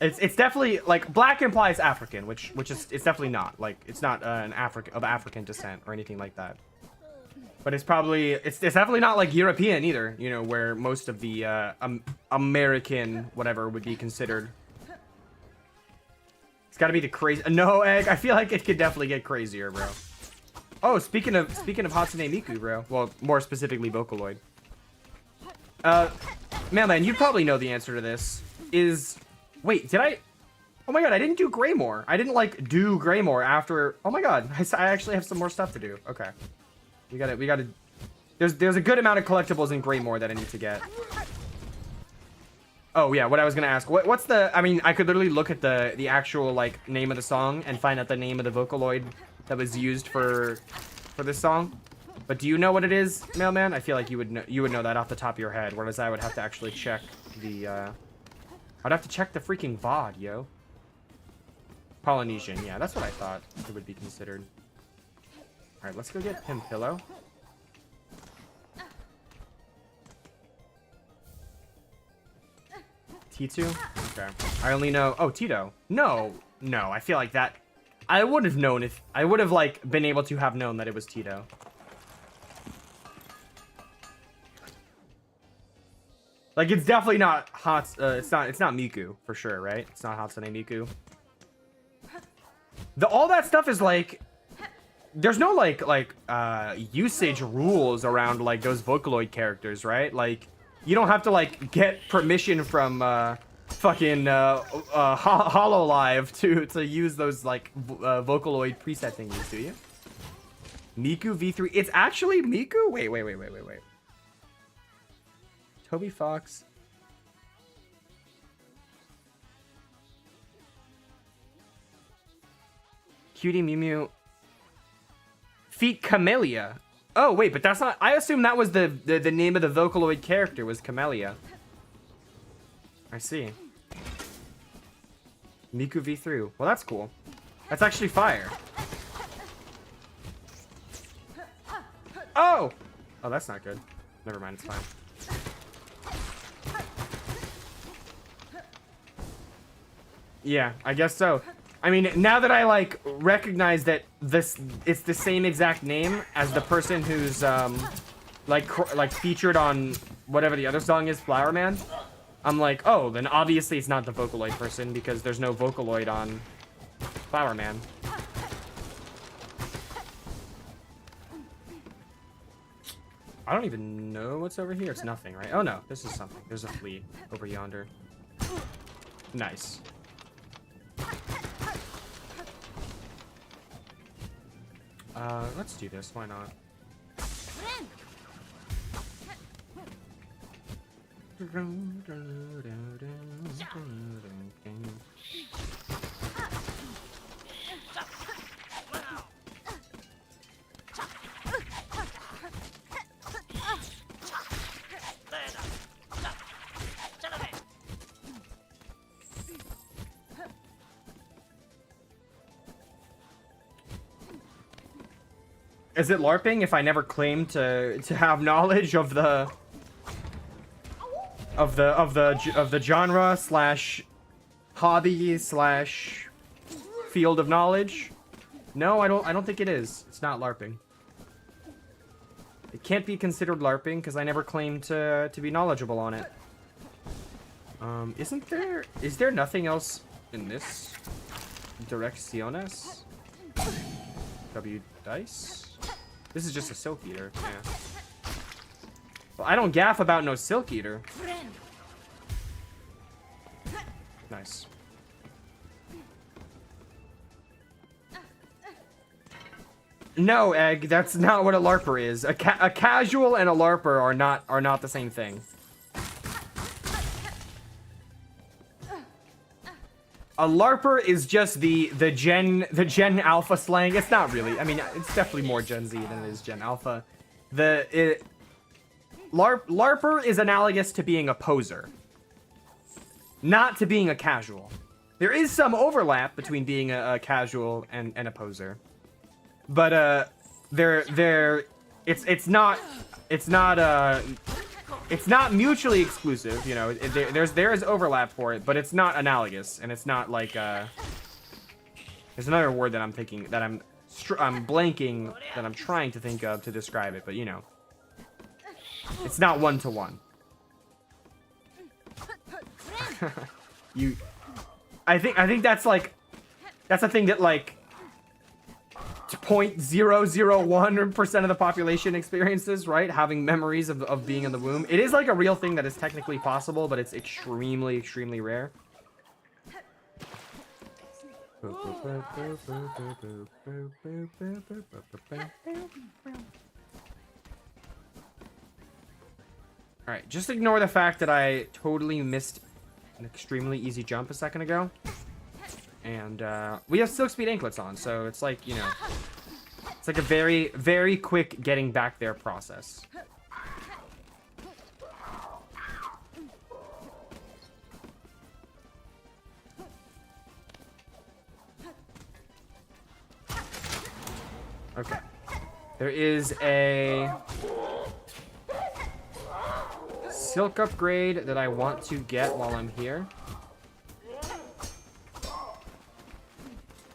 it's definitely like black implies African, which is it's definitely not. Like it's not an African descent or anything like that. But it's probably it's definitely not like European either, you know, where most of the American whatever would be considered. It's got to be the crazy. No, Egg. I feel like it could definitely get crazier, bro. Oh, speaking of Hatsune Miku, bro. Well, more specifically Vocaloid. Man, you'd probably know the answer to this. Wait, did I? Oh my god, I didn't do Greymore. I didn't like do Greymore after. Oh my god, I actually have some more stuff to do. Okay. We gotta. There's a good amount of collectibles in Greymore that I need to get. Oh yeah, what I was gonna ask. What's the? I mean, I could literally look at the actual like name of the song and find out the name of the Vocaloid that was used for this song. But do you know what it is, Mailman? I feel like you would know that off the top of your head, whereas I would have to actually check the. I'd have to check the freaking VOD, yo. Polynesian, yeah, that's what I thought it would be considered. All right, let's go get Pim Pillow. T2? Okay. I only know... Oh, Tito. No. I feel like that... I would have known if... I would have, like, been able to have known that it was Tito. Like, it's definitely not it's not Miku, for sure, right? It's not Hatsune Miku. All that stuff is, like... There's no, like, usage rules around, like, those Vocaloid characters, right? Like... You don't have to, like, get permission from, fucking, Hollow Live to use those, like, Vocaloid preset thingies, do you? Miku V3. It's actually Miku? Wait. Toby Fox. Cutie Mew Mew. Feet Camellia. Oh, wait, but that's not... I assume that was the name of the Vocaloid character was Camellia. I see. Miku V3. Well, that's cool. That's actually fire. Oh! Oh, that's not good. Never mind, it's fine. Yeah, I guess so. I mean, now that I, like, recognize that it's the same exact name as the person who's, like featured on whatever the other song is, Flower Man, I'm like, oh, then obviously it's not the Vocaloid person because there's no Vocaloid on Flower Man. I don't even know what's over here. It's nothing, right? Oh, no, this is something. There's a fleet over yonder. Nice. Let's do this. Why not? Is it LARPing if I never claim to have knowledge of the genre slash hobby slash field of knowledge? No, I don't think it is. It's not LARPing. It can't be considered LARPing because I never claimed to be knowledgeable on it. Is there nothing else in this? Direcciones? W dice? This is just a Silk Eater, yeah. Well, I don't gaff about no Silk Eater. Nice. No, Egg, that's not what a LARPer is. A casual and a LARPer are not the same thing. A LARPer is just the Gen Alpha slang. It's not really. I mean, it's definitely more Gen Z than it is Gen Alpha. LARPer is analogous to being a poser, not to being a casual. There is some overlap between being a casual and a poser, but it's not mutually exclusive. You know, there is overlap for it, but it's not analogous, and it's not like there's another word that I'm thinking that I'm blanking that I'm trying to think of to describe it, but you know, it's not one-to-one. I think that's a thing that like 0.001% of the population experiences, right? Having memories of being in the womb. It is like a real thing that is technically possible, but it's extremely, extremely rare. Alright, just ignore the fact that I totally missed an extremely easy jump a second ago. And we have Silk Speed anklets on, so it's like, you know, it's like a very, very quick getting back there process. Okay. There is a silk upgrade that I want to get while I'm here.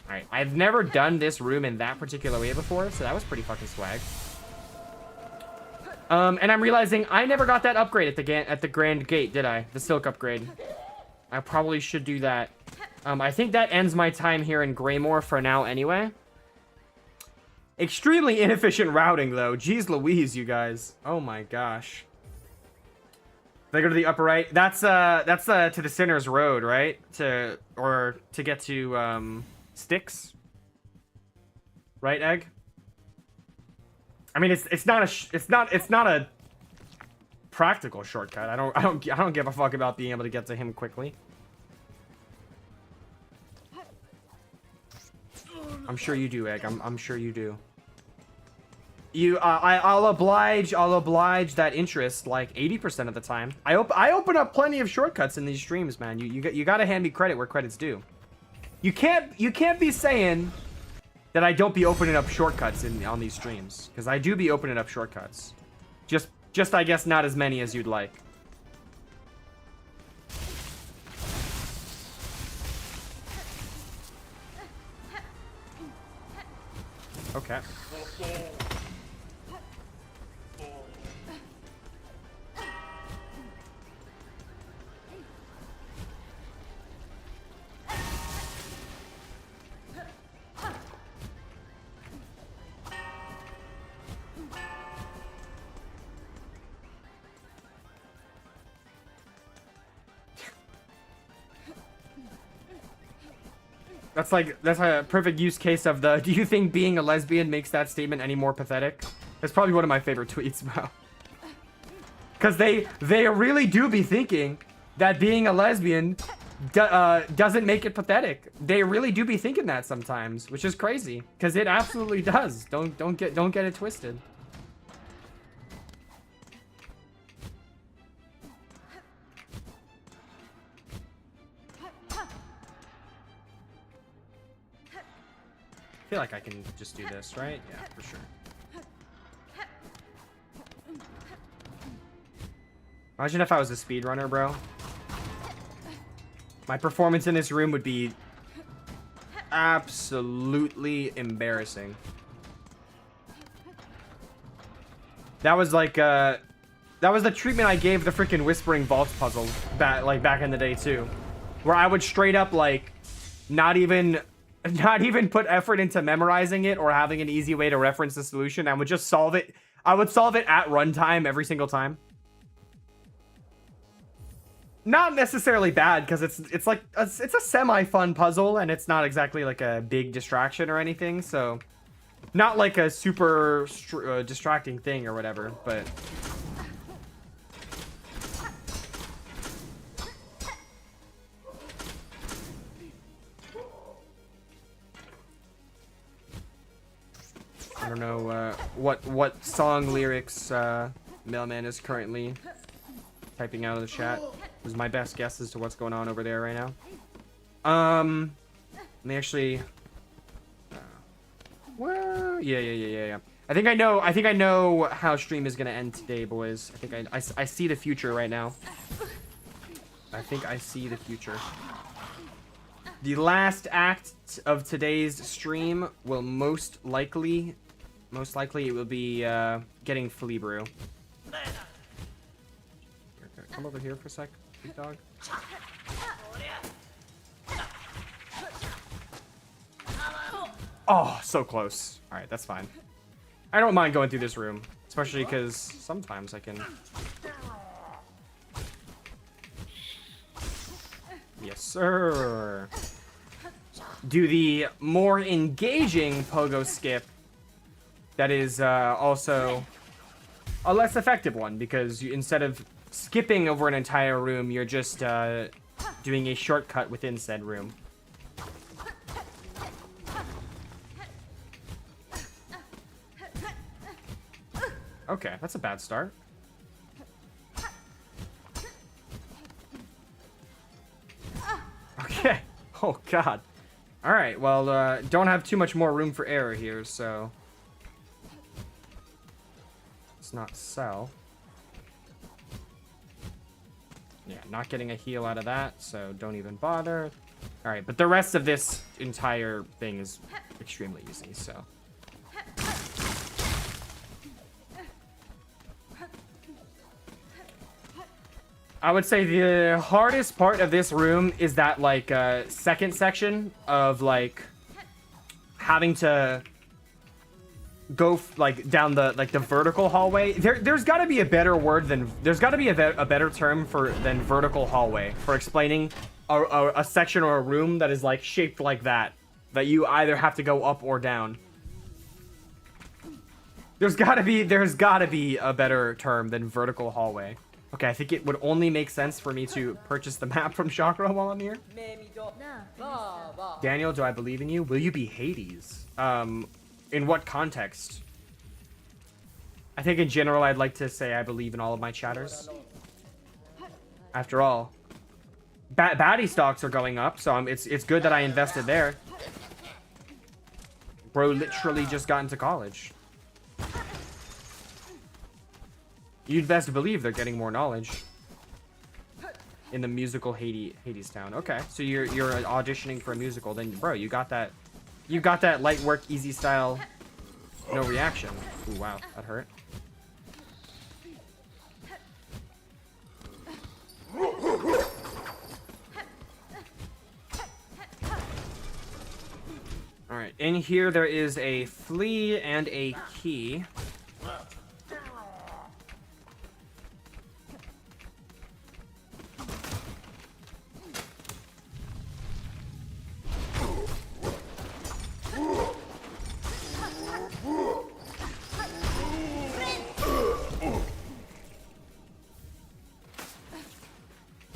Alright, I've never done this room in that particular way before, so that was pretty fucking swag. And I'm realizing I never got that upgrade at the Grand Gate, did I? The silk upgrade. I probably should do that. I think that ends my time here in Greymoor for now anyway. Extremely inefficient routing, though. Jeez Louise, you guys. Oh my gosh. If I go to the upper right, that's to the Sinner's Road, right? To get to Styx, right, Egg? I mean, it's not a practical shortcut. I don't give a fuck about being able to get to him quickly. I'm sure you do, Egg. I'm sure you do. I'll oblige that interest like 80% of the time. I open up plenty of shortcuts in these streams, man. You gotta hand me credit where credit's due. You can't be saying that I don't be opening up shortcuts on these streams, because I do be opening up shortcuts. Just I guess not as many as you'd like. Okay. That's a perfect use case of the, do you think being a lesbian makes that statement any more pathetic? That's probably one of my favorite tweets, bro. Because they really do be thinking that being a lesbian doesn't make it pathetic. They really do be thinking that sometimes, which is crazy, because it absolutely does. Don't get it twisted. I feel like I can just do this, right? Yeah, for sure. Imagine if I was a speedrunner, bro. My performance in this room would be absolutely embarrassing. That was like that was the treatment I gave the freaking Whispering Vaults puzzle back in the day too, where I would straight up like not even put effort into memorizing it or having an easy way to reference the solution. I would just solve it. I would solve it at runtime every single time. Not necessarily bad, because it's like it's a semi-fun puzzle, and it's not exactly like a big distraction or anything. So Not like a super distracting thing or whatever, but... I don't know what song lyrics Mailman is currently typing out of the chat. Is my best guess as to what's going on over there right now. Let me actually... well, yeah. I think I know how stream is gonna end today, boys. I think I see the future right now. I think I see the future. The last act of today's stream will most likely it will be getting Flea Brew. Come over here for a sec, big dog. Oh, so close. All right, that's fine. I don't mind going through this room, especially because sometimes I can. Yes, sir. Do the more engaging pogo skip. That is also a less effective one because instead of skipping over an entire room, you're just doing a shortcut within said room. Okay, that's a bad start. Okay. Oh, God. All right, well, don't have too much more room for error here, so... let's not sell. Yeah, not getting a heal out of that, so don't even bother. All right, but the rest of this entire thing is extremely easy, so... I would say the hardest part of this room is that, like, second section of, like, having to go, down the, the vertical hallway. There's got to be a better word than... there's got to be a better term than vertical hallway for explaining a section or a room that is, like, shaped like that. That you either have to go up or down. There's got to be a better term than vertical hallway. Okay, I think it would only make sense for me to purchase the map from Chakra while I'm here. Daniel, do I believe in you? Will you be Hades? In what context? I think in general, I'd like to say I believe in all of my chatters. After all, baddie stocks are going up, so it's good that I invested there. Bro literally just got into college. You'd best believe they're getting more knowledge in the musical Hades Town. Okay, so you're auditioning for a musical, then bro, you got that light work, easy style, no reaction. Ooh, wow, that hurt. All right, in here there is a flea and a key.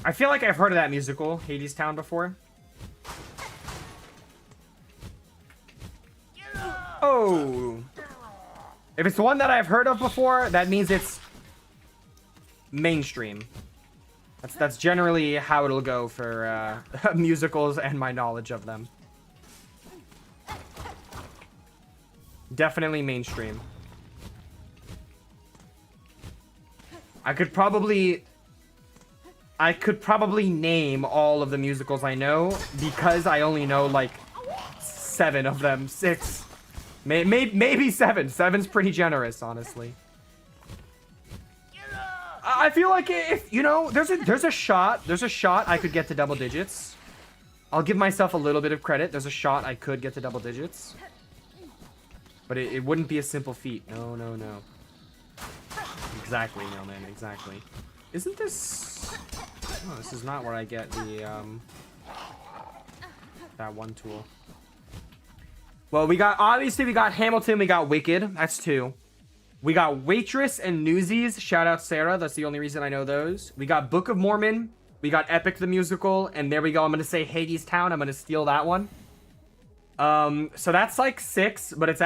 I feel like I've heard of that musical, Hades Town, before. Oh! If it's one that I've heard of before, that means it's mainstream. That's generally how it'll go for musicals and my knowledge of them. Definitely mainstream. I could probably name all of the musicals I know because I only know like 7 of them. 6. Maybe 7. 7's pretty generous, honestly. I feel like if, you know, there's a shot I could get to double digits. I'll give myself a little bit of credit. There's a shot I could get to double digits. But it wouldn't be a simple feat. No. Exactly, no man, exactly. Isn't this... oh, this is not where I get the, that one tool. Well, obviously we got Hamilton, we got Wicked. That's 2. We got Waitress and Newsies. Shout out Sarah. That's the only reason I know those. We got Book of Mormon. We got Epic the Musical. And there we go. I'm going to say Hades Town. I'm going to steal that one. So that's like 6, but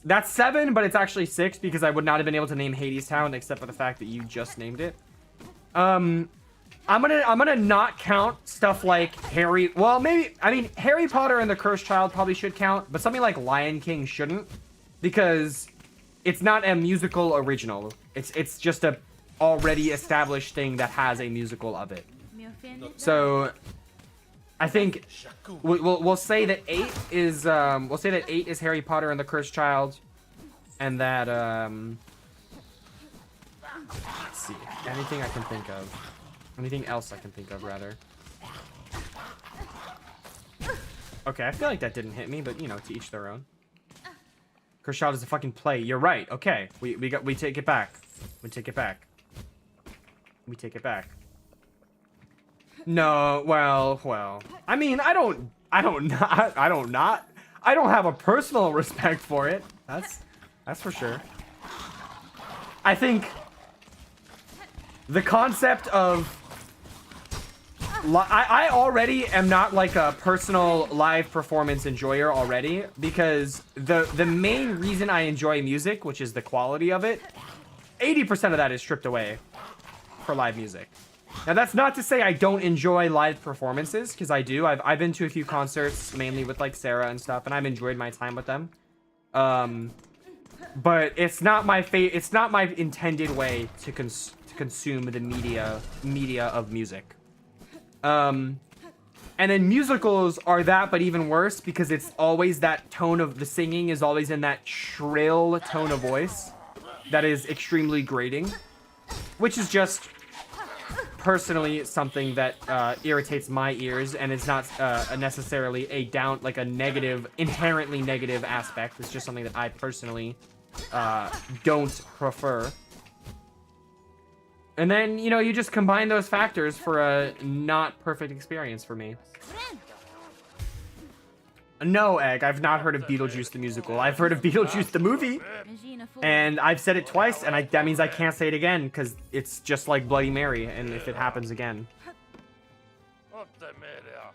that's 7, but it's actually 6 because I would not have been able to name Hades Town except for the fact that you just named it. I'm gonna not count stuff like Harry. Well, maybe, I mean, Harry Potter and the Cursed Child probably should count, but something like Lion King shouldn't because it's not a musical original. It's just a already established thing that has a musical of it. So I think we'll say that 8 is Harry Potter and the Cursed Child, and that let's see, anything I can think of, anything else I can think of rather. Okay, I feel like that didn't hit me, but you know, to each their own. Cursed Child is a fucking play. You're right. Okay, we take it back. We take it back. We take it back. No, well. I mean, I don't have a personal respect for it. That's for sure. I think the concept of I already am not like a personal live performance enjoyer already, because the main reason I enjoy music, which is the quality of it, 80% of that is stripped away for live music. Now, that's not to say I don't enjoy live performances, because I do. I've been to a few concerts, mainly with like Sarah and stuff, and I've enjoyed my time with them. But it's not my it's not my intended way to consume the media of music. And then musicals are that, but even worse, because it's always that tone of the singing is always in that shrill tone of voice that is extremely grating, which is just personally something that irritates my ears, and it's not necessarily a negative, inherently negative aspect. It's just something that I personally don't prefer. And then, you know, you just combine those factors for a not perfect experience for me. No, Egg, I've not heard of Beetlejuice the musical. I've heard of Beetlejuice the movie, and I've said it twice, and that means I can't say it again, because it's just like Bloody Mary, and if it happens again.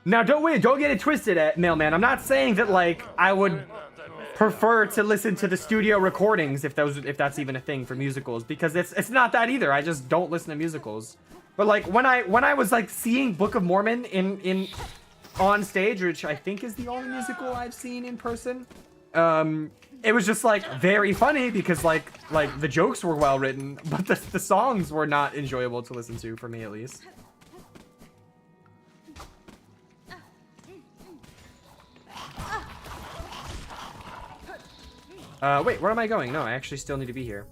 Now, don't get it twisted, Mailman. I'm not saying that, like, I would prefer to listen to the studio recordings if that's even a thing for musicals, because it's not that either. I just don't listen to musicals. But like when I was like seeing Book of Mormon in on stage, which I think is the only musical I've seen in person, it was just like very funny because like the jokes were well written, but the songs were not enjoyable to listen to, for me at least. Wait, where am I going? No, I actually still need to be here.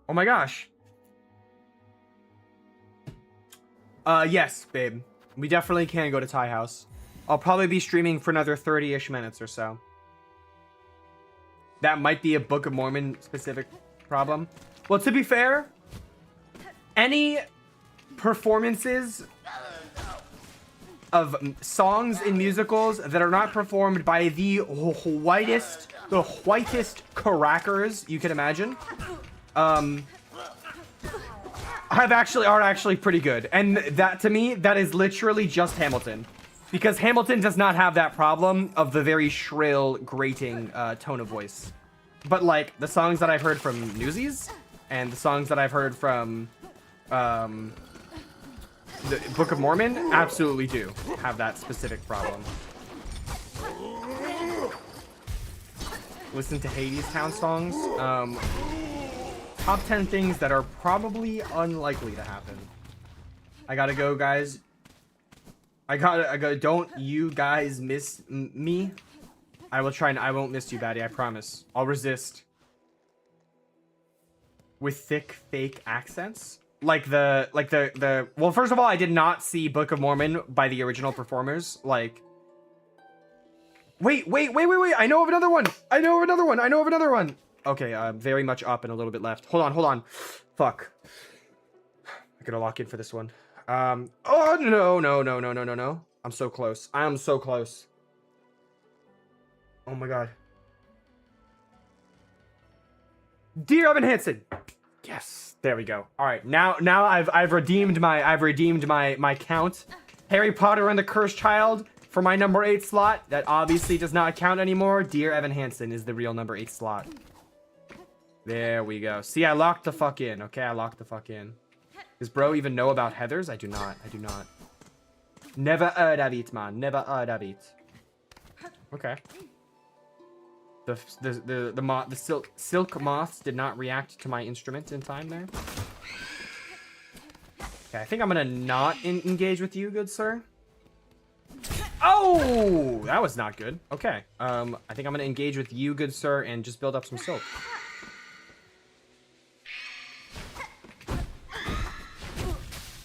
Oh my gosh. Yes, babe. We definitely can go to Thai House. I'll probably be streaming for another 30-ish minutes or so. That might be a Book of Mormon specific problem. Well, to be fair, any performances of songs in musicals that are not performed by the whitest crackers you can imagine, are actually pretty good. And that, to me, that is literally just Hamilton, because Hamilton does not have that problem of the very shrill, grating tone of voice. But like the songs that I've heard from Newsies and the songs that I've heard from the Book of Mormon absolutely do have that specific problem. Listen to Hades Town songs. Top 10 things that are probably unlikely to happen. I gotta go, guys. I gotta. Don't you guys miss me? I will try and I won't miss you, Batty. I promise. I'll resist. With thick fake accents. Like the well, first of all, I did not see Book of Mormon by the original performers. Like, wait. I know of another one. Okay, very much up and a little bit left. Hold on. Fuck. I gotta lock in for this one. Oh, no. I'm so close. Oh my god. Dear Evan Hansen. Yes, there we go. All right, now I've redeemed my count. Harry Potter and the Cursed Child for my number 8 slot. That obviously does not count anymore. Dear Evan Hansen is the real number 8 slot. There we go. See, I locked the fuck in. Okay, I locked the fuck in. Does bro even know about Heathers? I do not. I do not. Never heard of it, man. Never heard of it. Okay. The silk moths did not react to my instrument in time there. Okay, I think I'm gonna not engage with you, good sir. Oh, that was not good. Okay, I think I'm gonna engage with you, good sir, and just build up some silk.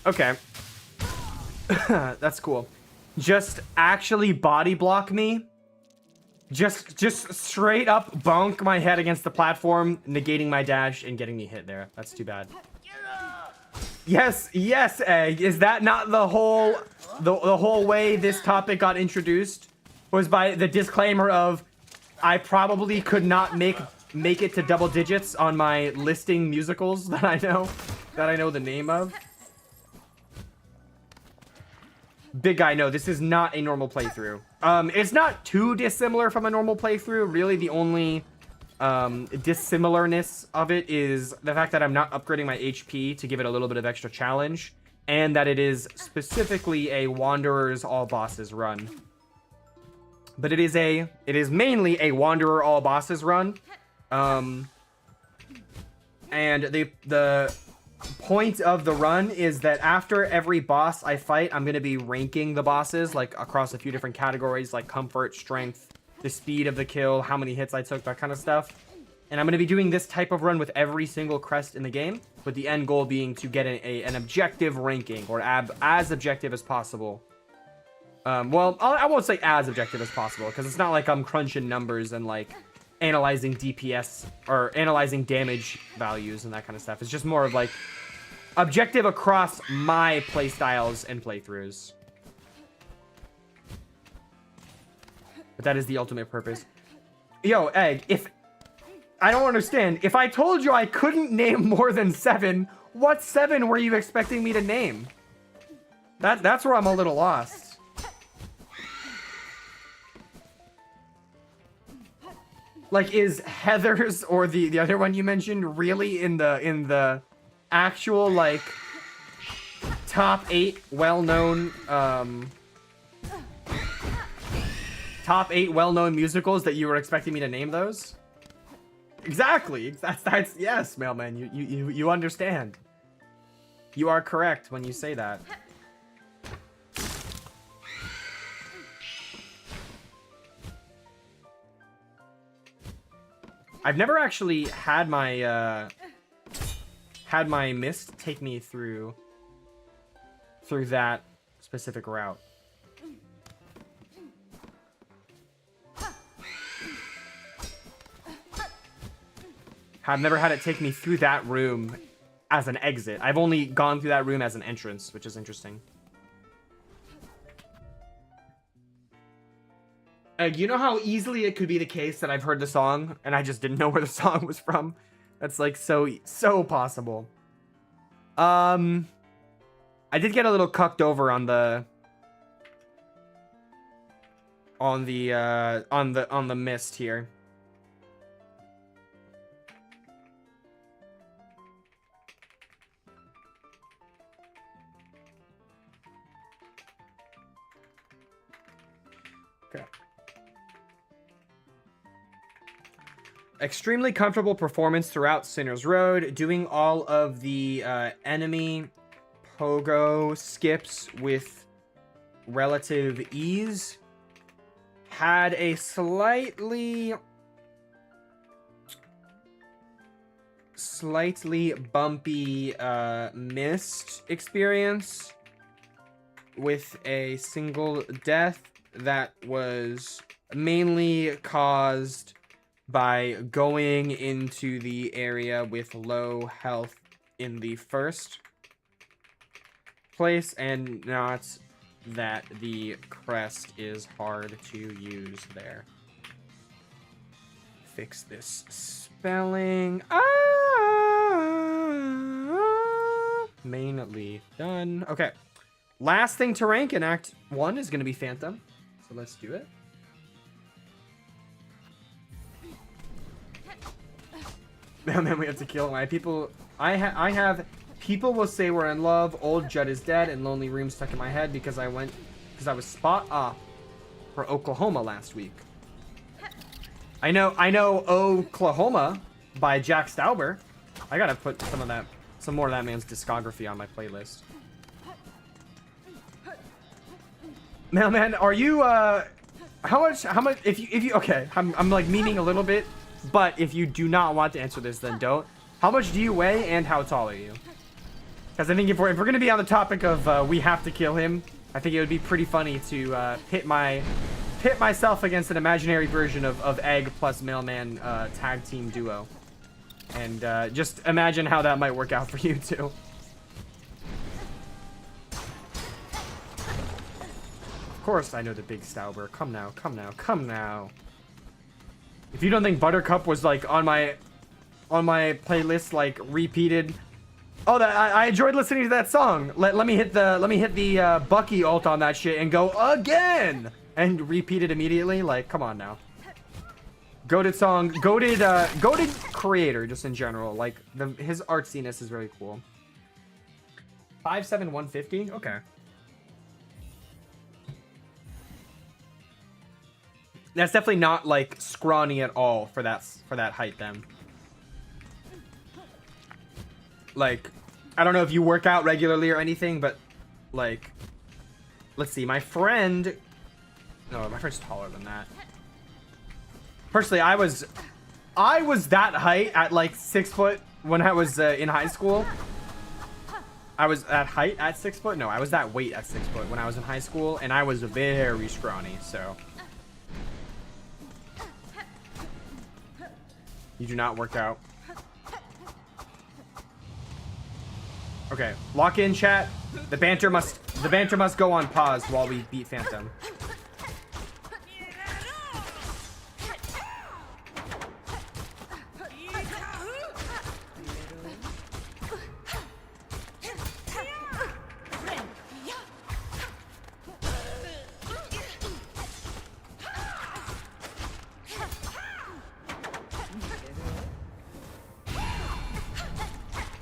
Okay. That's cool. Just actually body block me. Just straight up bonk my head against the platform, negating my dash and getting me hit there. That's too bad. Yes, yes, Egg. Is that not the whole way this topic got introduced? Was by the disclaimer of I probably could not make it to double digits on my listing musicals that I know the name of. Big guy, no, this is not a normal playthrough. It's not too dissimilar from a normal playthrough. Really, the only dissimilarness of it is the fact that I'm not upgrading my HP to give it a little bit of extra challenge, and that it is specifically a Wanderer's all bosses run. But it is mainly a Wanderer all bosses run. And the point of the run is that after every boss I fight, I'm going to be ranking the bosses like across a few different categories like comfort, strength, the speed of the kill, how many hits I took, that kind of stuff. And I'm going to be doing this type of run with every single crest in the game, with the end goal being to get an objective ranking, or as objective as possible. Well, I won't say as objective as possible, because it's not like I'm crunching numbers and like analyzing DPS or analyzing damage values and that kind of stuff. It's just more of like objective across my playstyles and playthroughs. But that is the ultimate purpose. Yo, Egg, if I don't understand, if I told you I couldn't name more than 7, what 7 were you expecting me to name? That's where I'm a little lost. Like, is Heathers or the other one you mentioned really in the actual like top 8 well-known musicals that you were expecting me to name those? Exactly. That's yes, Mailman. You understand. You are correct when you say that. I've never actually had my mist take me through that specific route. I've never had it take me through that room as an exit. I've only gone through that room as an entrance, which is interesting. You know how easily it could be the case that I've heard the song and I just didn't know where the song was from? That's like so possible. I did get a little cucked over on the mist here. Okay. Extremely comfortable performance throughout Sinner's Road, doing all of the enemy pogo skips with relative ease. Had a slightly bumpy mist experience with a single death that was mainly caused by going into the area with low health in the first place, and not that the crest is hard to use there. fix this spelling. Mainly done. Okay. Last thing to rank in Act 1 is going to be Phantom. So let's do it. Oh man, we have to kill my people. I have people will say we're in love. Old Judd is dead and lonely room stuck in my head because I was spot off for Oklahoma last week. I know Oklahoma by Jack Stauber. I gotta put some more of that man's discography on my playlist. Mailman, are you how much if you okay, I'm like meaning a little bit, but if you do not want to answer this, then don't. How much do you weigh and how tall are you? Because I think if we're gonna be on the topic of we have to kill him, I think it would be pretty funny to pit myself against an imaginary version of Egg plus Mailman tag team duo. And just imagine how that might work out for you too. Of course I know the big Stauber. Come now, come now, come now. If you don't think Buttercup was like on my playlist like repeated. Oh, I enjoyed listening to that song. Let me hit the Bucky ult on that shit and go again and repeat it immediately. Like, come on now. Goated song, goated creator just in general. Like his artsiness is very cool. 5'7", 150. Okay. That's definitely not like scrawny at all for that height then. Like, I don't know if you work out regularly or anything, but like, let's see. My friend's taller than that. Personally, I was that height at like 6 foot when I was in high school. I was at height at 6 foot. No, I was that weight at 6 foot when I was in high school, and I was very scrawny. So you do not work out. Okay, lock in, chat. The banter must go on pause while we beat Phantom.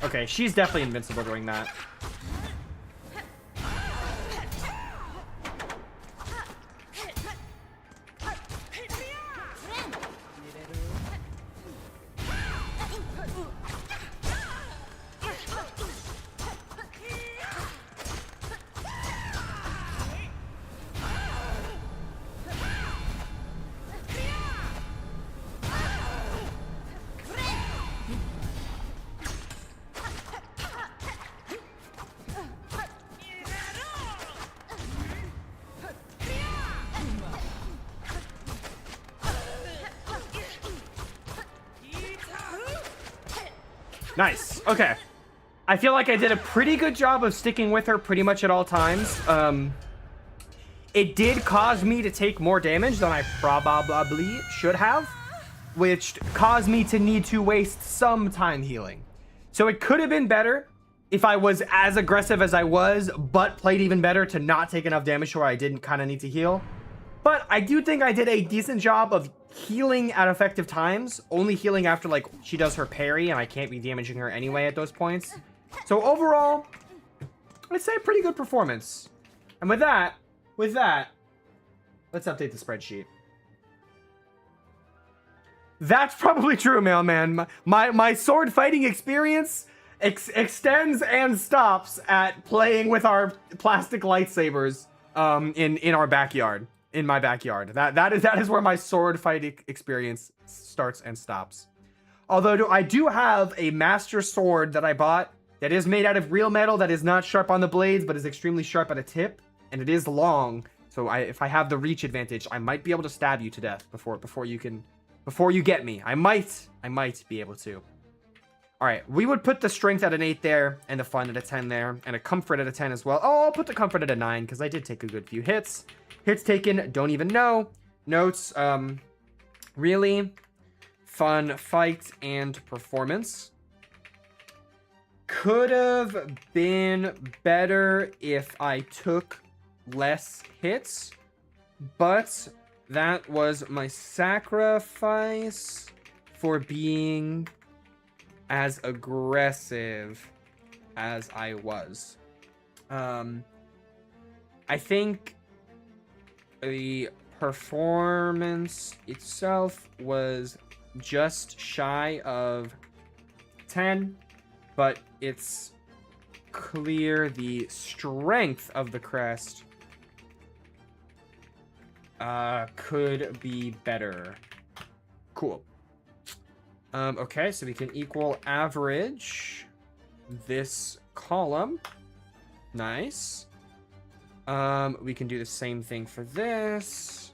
Okay, she's definitely invincible doing that. Nice. Okay. I feel like I did a pretty good job of sticking with her pretty much at all times. It did cause me to take more damage than I probably should have, which caused me to need to waste some time healing. So it could have been better if I was as aggressive as I was, but played even better to not take enough damage where I didn't kind of need to heal. But I do think I did a decent job of healing at effective times, only healing after like she does her parry and I can't be damaging her anyway at those points. So overall, I'd say a pretty good performance. And with that, let's update the spreadsheet. That's probably true, Mailman. My sword fighting experience extends and stops at playing with our plastic lightsabers in our backyard. In my backyard. That is where my sword fighting experience starts and stops. Although I do have a master sword that I bought that is made out of real metal, that is not sharp on the blades, but is extremely sharp at a tip, and it is long. So if I have the reach advantage, I might be able to stab you to death before you get me. I might be able to. All right, we would put the strength at an 8 there, and the fun at a 10 there, and a comfort at a 10 as well. Oh, I'll put the comfort at a 9 because I did take a good few hits. Hits taken, don't even know. Notes, really? fun fight and performance. Could have been better if I took less hits, but that was my sacrifice for being as aggressive as I was. I think the performance itself was just shy of 10, but it's clear the strength of the crest could be better. Cool. Okay, so we can equal average this column. Nice. We can do the same thing for this.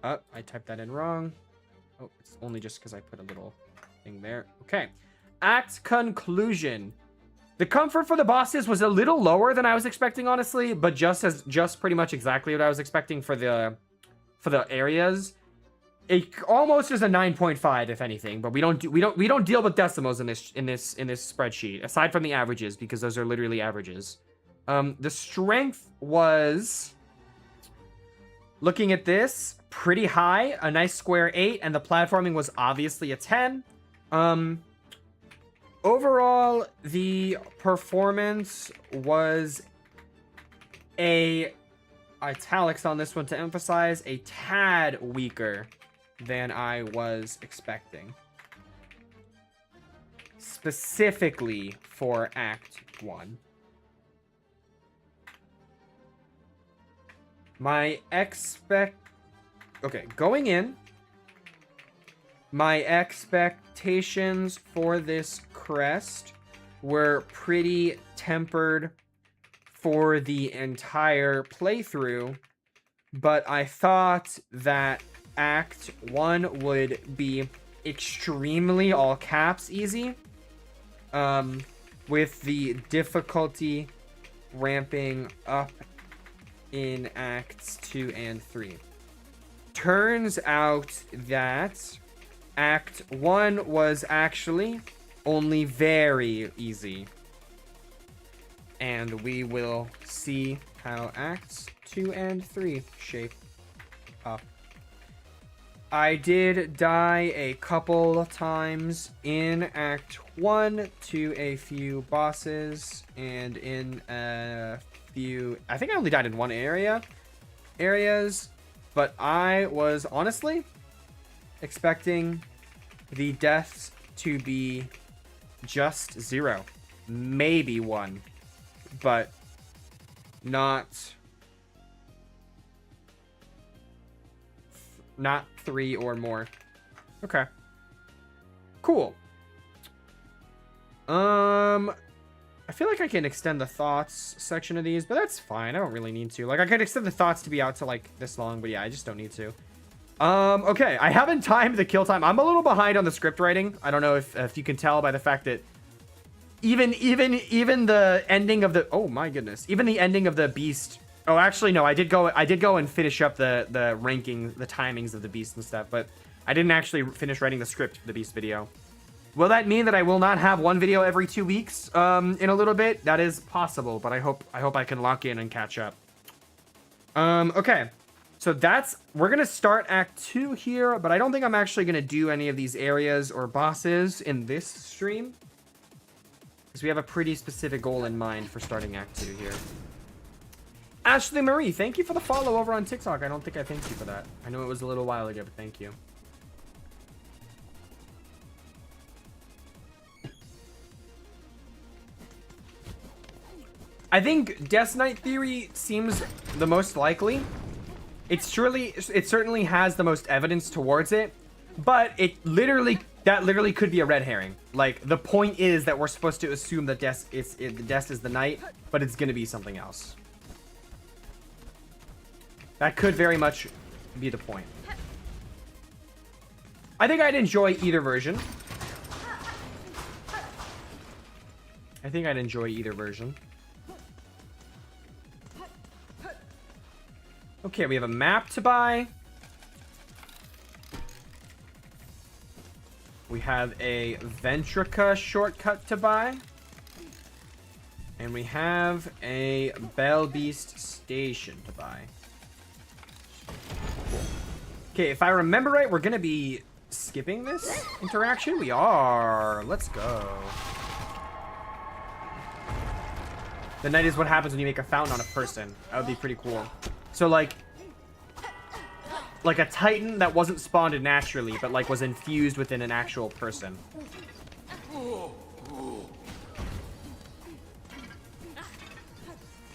Oh, I typed that in wrong. Oh, it's only just because I put a little thing there. Okay. Act conclusion. The comfort for the bosses was a little lower than I was expecting, honestly, but just pretty much exactly what I was expecting for the areas. It almost is a 9.5 if anything, but we don't deal with decimals in this spreadsheet aside from the averages, because those are literally averages. The strength was, looking at this, pretty high, a nice square 8, and the platforming was obviously a 10. Overall, the performance was italics on this one to emphasize, a tad weaker than I was expecting. Specifically for Act 1. Okay, going in, my expectations for this crest were pretty tempered for the entire playthrough, but I thought that Act 1 would be extremely, all caps, easy, with the difficulty ramping up in Acts 2 and 3. Turns out that Act 1 was actually only very easy. And we will see how Acts 2 and 3 shape up. I did die a couple of times in Act 1 to a few bosses, and in a few... I think I only died in one areas, but I was honestly expecting the deaths to be just 0. Maybe 1. But not 3 or more. Okay. Cool. I feel like I can extend the thoughts section of these, but that's fine. I don't really need to. Like, I could extend the thoughts to be out to like this long, but yeah, I just don't need to. Okay, I haven't timed the kill time. I'm a little behind on the script writing. I don't know if you can tell by the fact that even the ending of the, oh my goodness, even the ending of the Beast. Oh, actually no, I did go and finish up the ranking, the timings of the Beast and stuff, but I didn't actually finish writing the script for the Beast video. Will that mean that I will not have one video every 2 weeks in a little bit? That is possible, but I hope I can lock in and catch up. Okay. So we're going to start Act 2 here, but I don't think I'm actually going to do any of these areas or bosses in this stream, because we have a pretty specific goal in mind for starting Act 2 here. Ashley Marie, thank you for the follow over on TikTok. I don't think I thanked you for that. I know it was a little while ago, but thank you. I think Death Knight theory seems the most likely. It certainly has the most evidence towards it, but that literally could be a red herring. Like, the point is that we're supposed to assume that Death is the knight, but it's gonna be something else. That could very much be the point. I think I'd enjoy either version. Okay, we have a map to buy. We have a Ventrica shortcut to buy. And we have a Bell Beast station to buy. Okay, if I remember right, we're going to be skipping this interaction. We are. Let's go. The night is what happens when you make a fountain on a person. That would be pretty cool. So, like a Titan that wasn't spawned naturally, but, like, was infused within an actual person.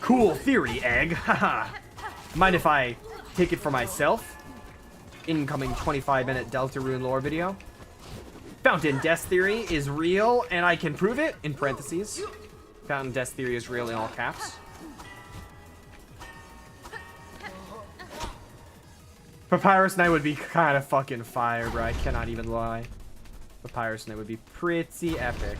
Cool theory, Egg. Haha. Mind if I take it for myself? Incoming 25-minute Deltarune lore video. Fountain Death Theory is real, and I can prove it, in parentheses. Fountain Death Theory is real in all caps. Papyrus Knight would be kind of fucking fire, bro. I cannot even lie. Papyrus Knight would be pretty epic.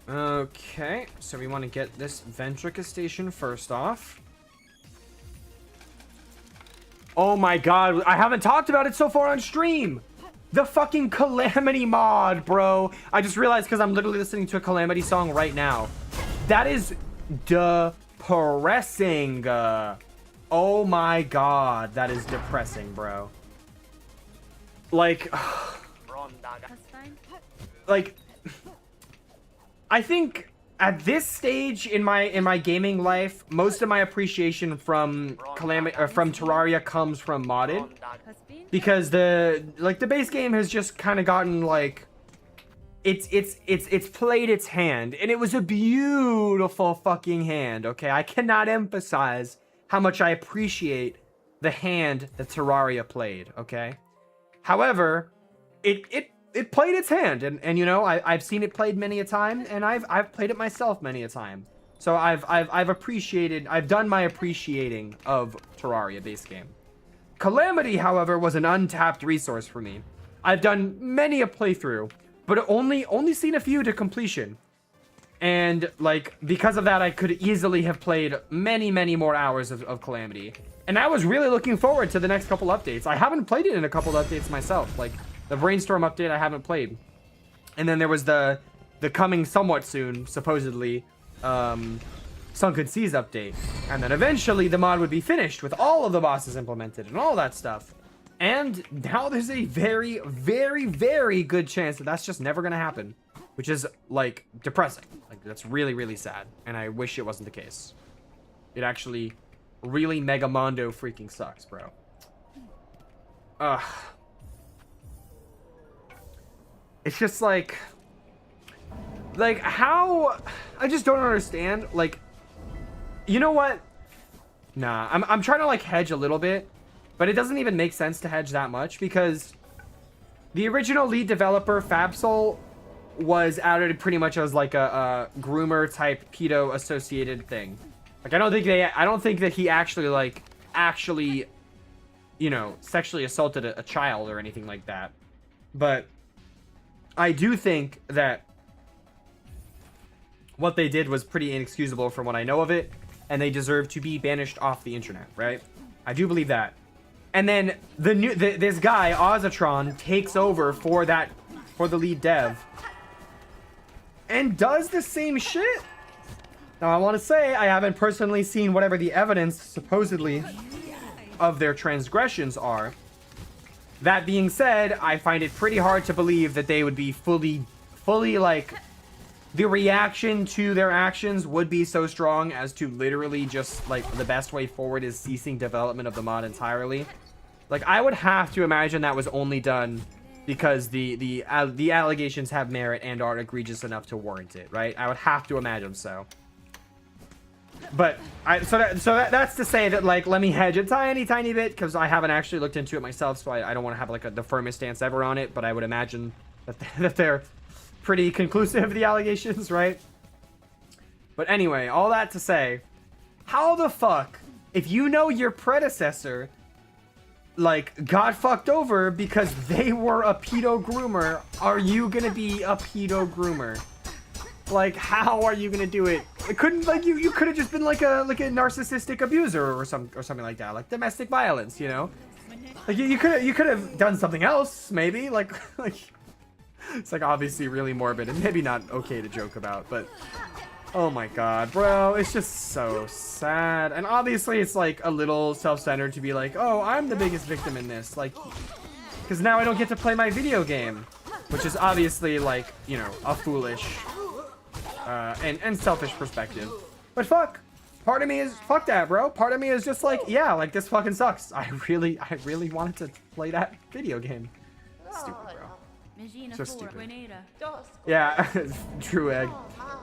Okay, so we want to get this Ventrica station first off. Oh my god, I haven't talked about it so far on stream. The fucking Calamity mod, bro. I just realized because I'm literally listening to a Calamity song right now. That is depressing. Oh my god, that is depressing, bro. Like, I think at this stage in my gaming life, most of my appreciation from Terraria comes from modded, because the base game has just kind of gotten like it's played its hand, and it was a beautiful fucking hand. Okay, I cannot emphasize how much I appreciate the hand that Terraria played. Okay, however, it played its hand, and you know, I've seen it played many a time, and I've played it myself many a time. So I've done my appreciating of Terraria base game. Calamity, however, was an untapped resource for me. I've done many a playthrough, but only seen a few to completion. And like, because of that, I could easily have played many more hours of Calamity. And I was really looking forward to the next couple updates. I haven't played it in a couple updates myself. Like, the Brainstorm update I haven't played. And then there was the coming somewhat soon, supposedly, Sunken Seas update. And then eventually the mod would be finished with all of the bosses implemented and all that stuff. And now there's a very good chance that that's just never going to happen. Which is, like, depressing. Like, that's really sad. And I wish it wasn't the case. It actually really Megamondo freaking sucks, bro. Ugh. It's just like how, I just don't understand. Like, you know what? Nah, I'm trying to like hedge a little bit, but it doesn't even make sense to hedge that much, because the original lead developer Fabsol was outed pretty much as like a groomer type pedo associated thing. Like, I don't think that he actually you know, sexually assaulted a child or anything like that. But I do think that what they did was pretty inexcusable from what I know of it, and they deserve to be banished off the internet, right? I do believe that. And then this guy Ozatron takes over for the lead dev and does the same shit. Now, I want to say I haven't personally seen whatever the evidence supposedly of their transgressions are. That being said, I find it pretty hard to believe that they would be fully like, the reaction to their actions would be so strong as to literally just like the best way forward is ceasing development of the mod entirely. Like, I would have to imagine that was only done because the allegations have merit and are egregious enough to warrant it, right? I would have to imagine so. But that's to say that, like, let me hedge a tiny bit, because I haven't actually looked into it myself, so I don't want to have like the firmest stance ever on it. But I would imagine that they're pretty conclusive, the allegations, right? But anyway, all that to say, how the fuck, if you know your predecessor like got fucked over because they were a pedo groomer, are you gonna be a pedo groomer? Like, how are you gonna do it? It couldn't, like, you could have just been like a narcissistic abuser or something like that, like domestic violence, you know? Like you could have done something else, maybe, like it's like obviously really morbid and maybe not okay to joke about, but oh my god, bro, it's just so sad. And obviously it's like a little self-centered to be like, oh, I'm the biggest victim in this, like, because now I don't get to play my video game, which is obviously like, you know, a foolish and selfish perspective. But fuck, part of me is, fuck that, bro. Part of me is just like, yeah, like this fucking sucks. I really wanted to play that video game. Stupid, bro. So stupid. Yeah, true, Egg.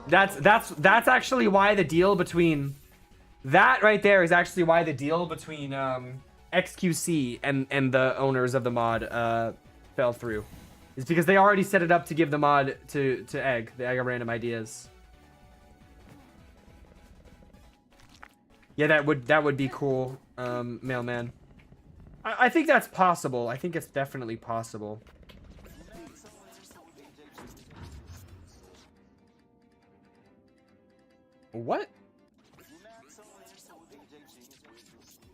That's actually why the deal between that right there is actually why the deal between XQC and the owners of the mod fell through. It's because they already set it up to give the mod to Egg, the Egg of Random Ideas. Yeah, that would be cool, Mailman. I think that's possible. I think it's definitely possible. What?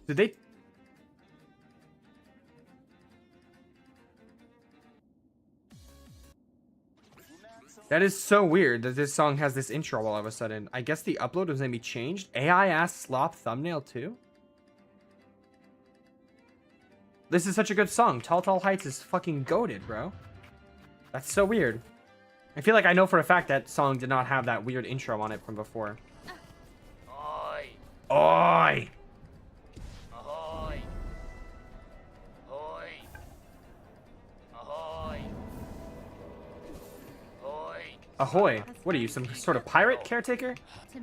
Did they? That is so weird that this song has this intro all of a sudden. I guess the upload was maybe changed. AI ass slop thumbnail too. This is such a good song. Tall Tall Heights is fucking goated, bro. That's so weird. I feel like I know for a fact that song did not have that weird intro on it from before. Oi! Oi! Ahoy! Ahoy! Ahoy! Ahoy! Ahoy! What are you, some sort of pirate caretaker?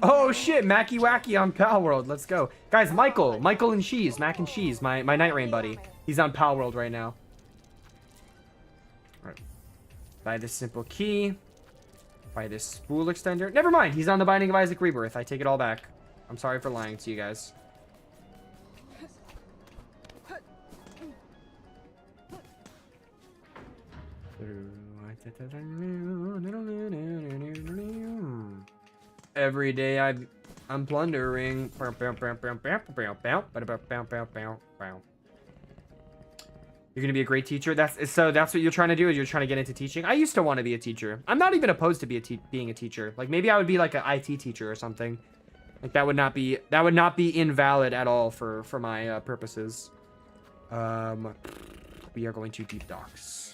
Oh shit, Mackie Wacky on Pal World. Let's go. Guys, Michael and Cheese, Mac and Cheese, my Night Rain buddy. He's on Pal World right now. Alright. Buy this simple key. Buy this spool extender. Never mind, he's on the Binding of Isaac Rebirth. I take it all back. I'm sorry for lying to you guys. Every day I'm plundering. You're gonna be a great teacher. That's what you're trying to do, is you're trying to get into teaching. I used to want to be a teacher. I'm not even opposed to being a teacher. Like maybe I would be like an IT teacher or something. Like that would not be invalid at all for my purposes. We are going to deep docks.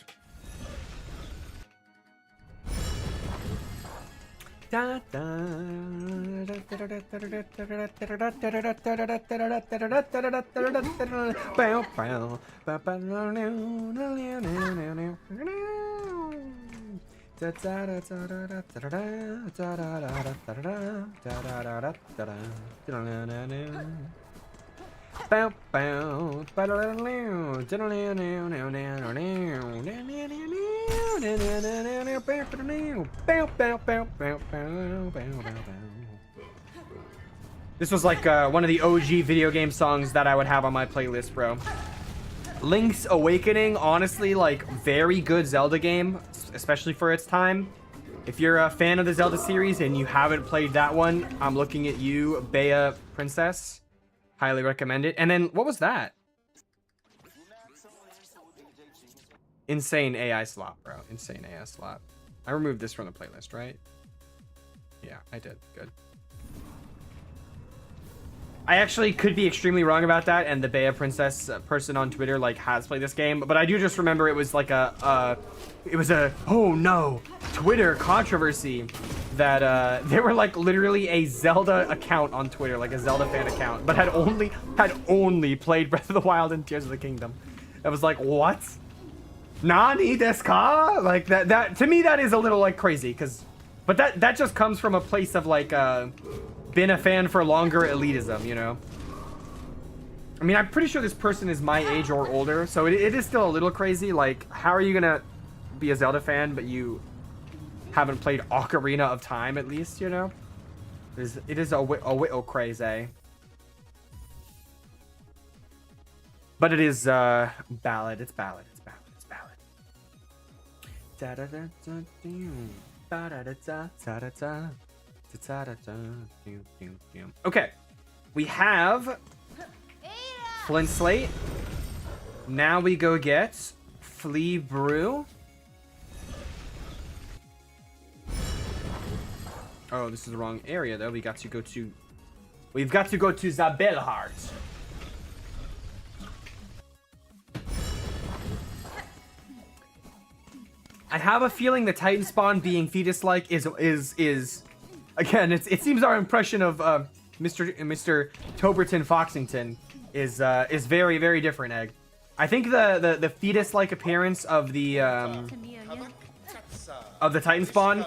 Da, da, This was like one of the OG video game songs that I would have on my playlist, bro. Link's Awakening, honestly, like very good Zelda game, especially for its time. If you're a fan of the Zelda series and you haven't played that one, I'm looking at you, Bea Princess. Highly recommend it. And then, what was that? Insane AI slop, bro. Insane AI slop. I removed this from the playlist, right? Yeah, I did. Good. I actually could be extremely wrong about that, and the Bea Princess person on Twitter like has played this game, but I do just remember it was like it was a oh no Twitter controversy that they were like literally a Zelda account on Twitter, like a Zelda fan account, but had only played Breath of the Wild and Tears of the Kingdom. I was like, what? Nani desu ka? Like that to me that is a little like crazy, but that just comes from a place of like been a fan for longer elitism, you know. I mean, I'm pretty sure this person is my age or older, so it is still a little crazy. Like, how are you gonna be a Zelda fan but you haven't played Ocarina of Time at least, you know? It is a whittle crazy. But it is ballad. It's ballad. It's ballad. It's ballad. Da da da da da da da da da da. Okay, we have Flint Slate. Now we go get Flea Brew. Oh, this is the wrong area though. We've got to go to Zabelheart. I have a feeling the Titan spawn being fetus-like is again. It seems our impression of Mr. Toberton Foxington is very, very different. Egg. I think the fetus-like appearance of the Titan spawn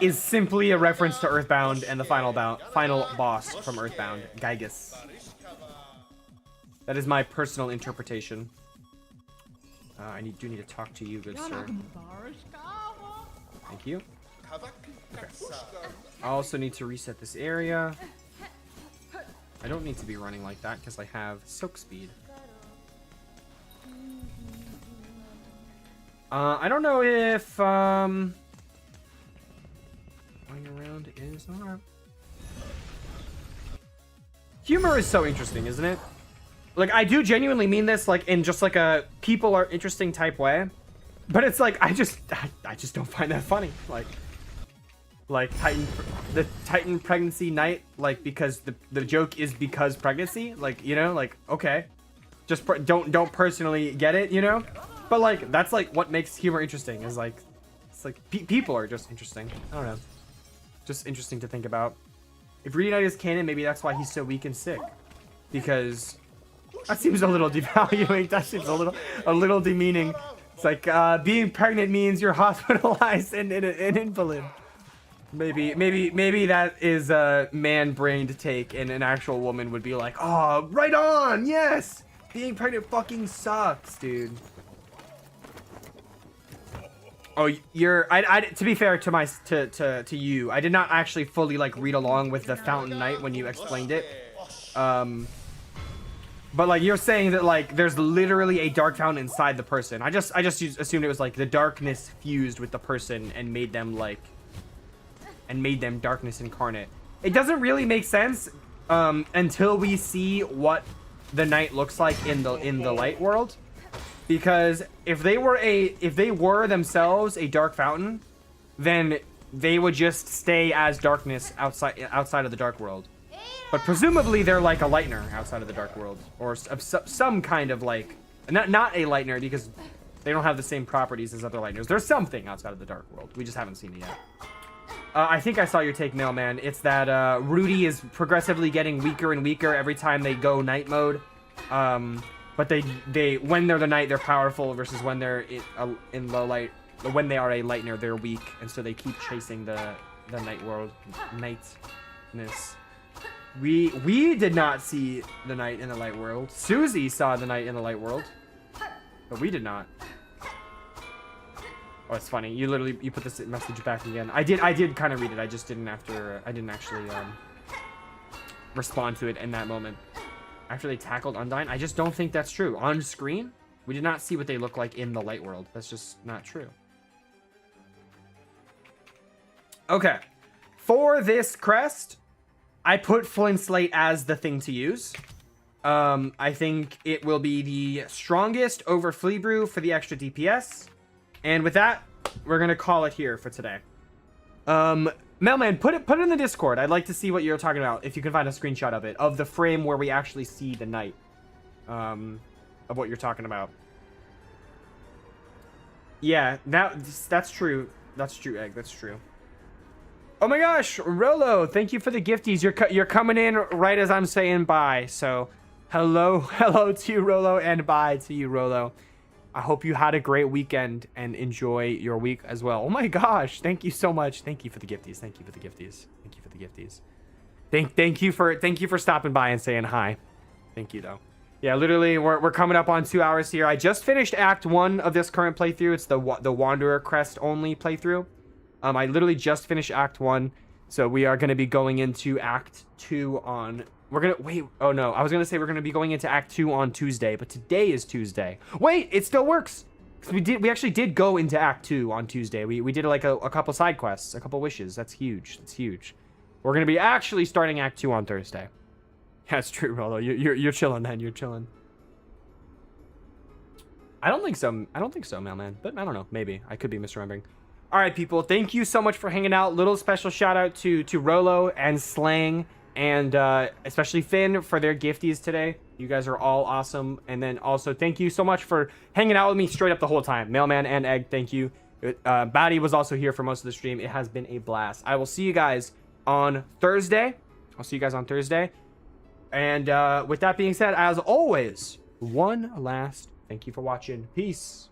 is simply a reference to Earthbound and the final boss from Earthbound, Gygus. That is my personal interpretation. I do need to talk to you, good sir. Thank you. Okay. I also need to reset this area. I don't need to be running like that because I have soak speed. I don't know if going around is not. Humor is so interesting, isn't it? Like, I do genuinely mean this, like, in just like a people are interesting type way, but it's like I just don't find that funny. Like the Titan pregnancy night, like, because the joke is because pregnancy, like, you know, like, okay, just don't personally get it, you know, but like that's like what makes humor interesting is like it's like people are just interesting. I don't know, just interesting to think about. If Reedy Knight is canon, maybe that's why he's so weak and sick, because that seems a little devaluing. That seems a little demeaning. It's like being pregnant means you're hospitalized and an invalid. Maybe that is a man-brained take, and an actual woman would be like, "Oh, right on, yes. Being pregnant fucking sucks, dude." Oh, to be fair to you, I did not actually fully like read along with the Fountain Knight when you explained it. But like you're saying that like there's literally a dark fountain inside the person. I just assumed it was like the darkness fused with the person and made them darkness incarnate. It doesn't really make sense until we see what the night looks like in the light world. Because if they were themselves a dark fountain, then they would just stay as darkness outside of the dark world. But presumably they're like a lightener outside of the dark world, or some kind of like not a lightener, because they don't have the same properties as other lightners. There's something outside of the dark world. We just haven't seen it yet. I think I saw your take, Mailman. It's that Rudy is progressively getting weaker and weaker every time they go night mode. But they when they're the night, they're powerful, versus when they're in the light. When they are a lightener, they're weak, and so they keep chasing the night world, nightness. We did not see the night in the light world. Susie saw the night in the light world, but we did not. Oh, it's funny. You put this message back again. I did kind of read it. I just didn't actually respond to it in that moment. After they tackled Undyne, I just don't think that's true. On screen, we did not see what they look like in the light world. That's just not true. Okay, for this crest, I put Flint Slate as the thing to use. I think it will be the strongest over Flea Brew for the extra DPS. And with that, we're gonna call it here for today. Mailman, put it in the Discord. I'd like to see what you're talking about, if you can find a screenshot of it, of the frame where we actually see the night, of what you're talking about. Yeah, that's true. That's true, Egg. That's true. Oh my gosh, Rolo, thank you for the gifties. You're coming in right as I'm saying bye. So, hello to you, Rolo, and bye to you, Rolo. I hope you had a great weekend and enjoy your week as well. Oh my gosh, thank you so much. Thank you for the gifties. Thank you for the gifties. Thank you for the gifties. Thank you for stopping by and saying hi. Thank you though. Yeah, literally we're coming up on 2 hours here. I just finished Act 1 of this current playthrough. It's the Wanderer Crest only playthrough. I literally just finished Act 1. So we are going to be going into Act 2 on... We're going to... Wait. Oh, no. I was going to say we're going to be going into Act 2 on Tuesday. But today is Tuesday. Wait. It still works. We actually did go into Act 2 on Tuesday. We did like a couple side quests. A couple wishes. That's huge. That's huge. We're going to be actually starting Act 2 on Thursday. That's true, Rolo. You're chilling, man. You're chilling. I don't think so, mailman. But I don't know. Maybe. I could be misremembering. All right, people. Thank you so much for hanging out. Little special shout out to Rolo and Slang and especially Finn for their gifties today. You guys are all awesome. And then also thank you so much for hanging out with me straight up the whole time. Mailman and Egg, thank you. Batty was also here for most of the stream. It has been a blast. I will see you guys on Thursday. And with that being said, as always, one last thank you for watching. Peace.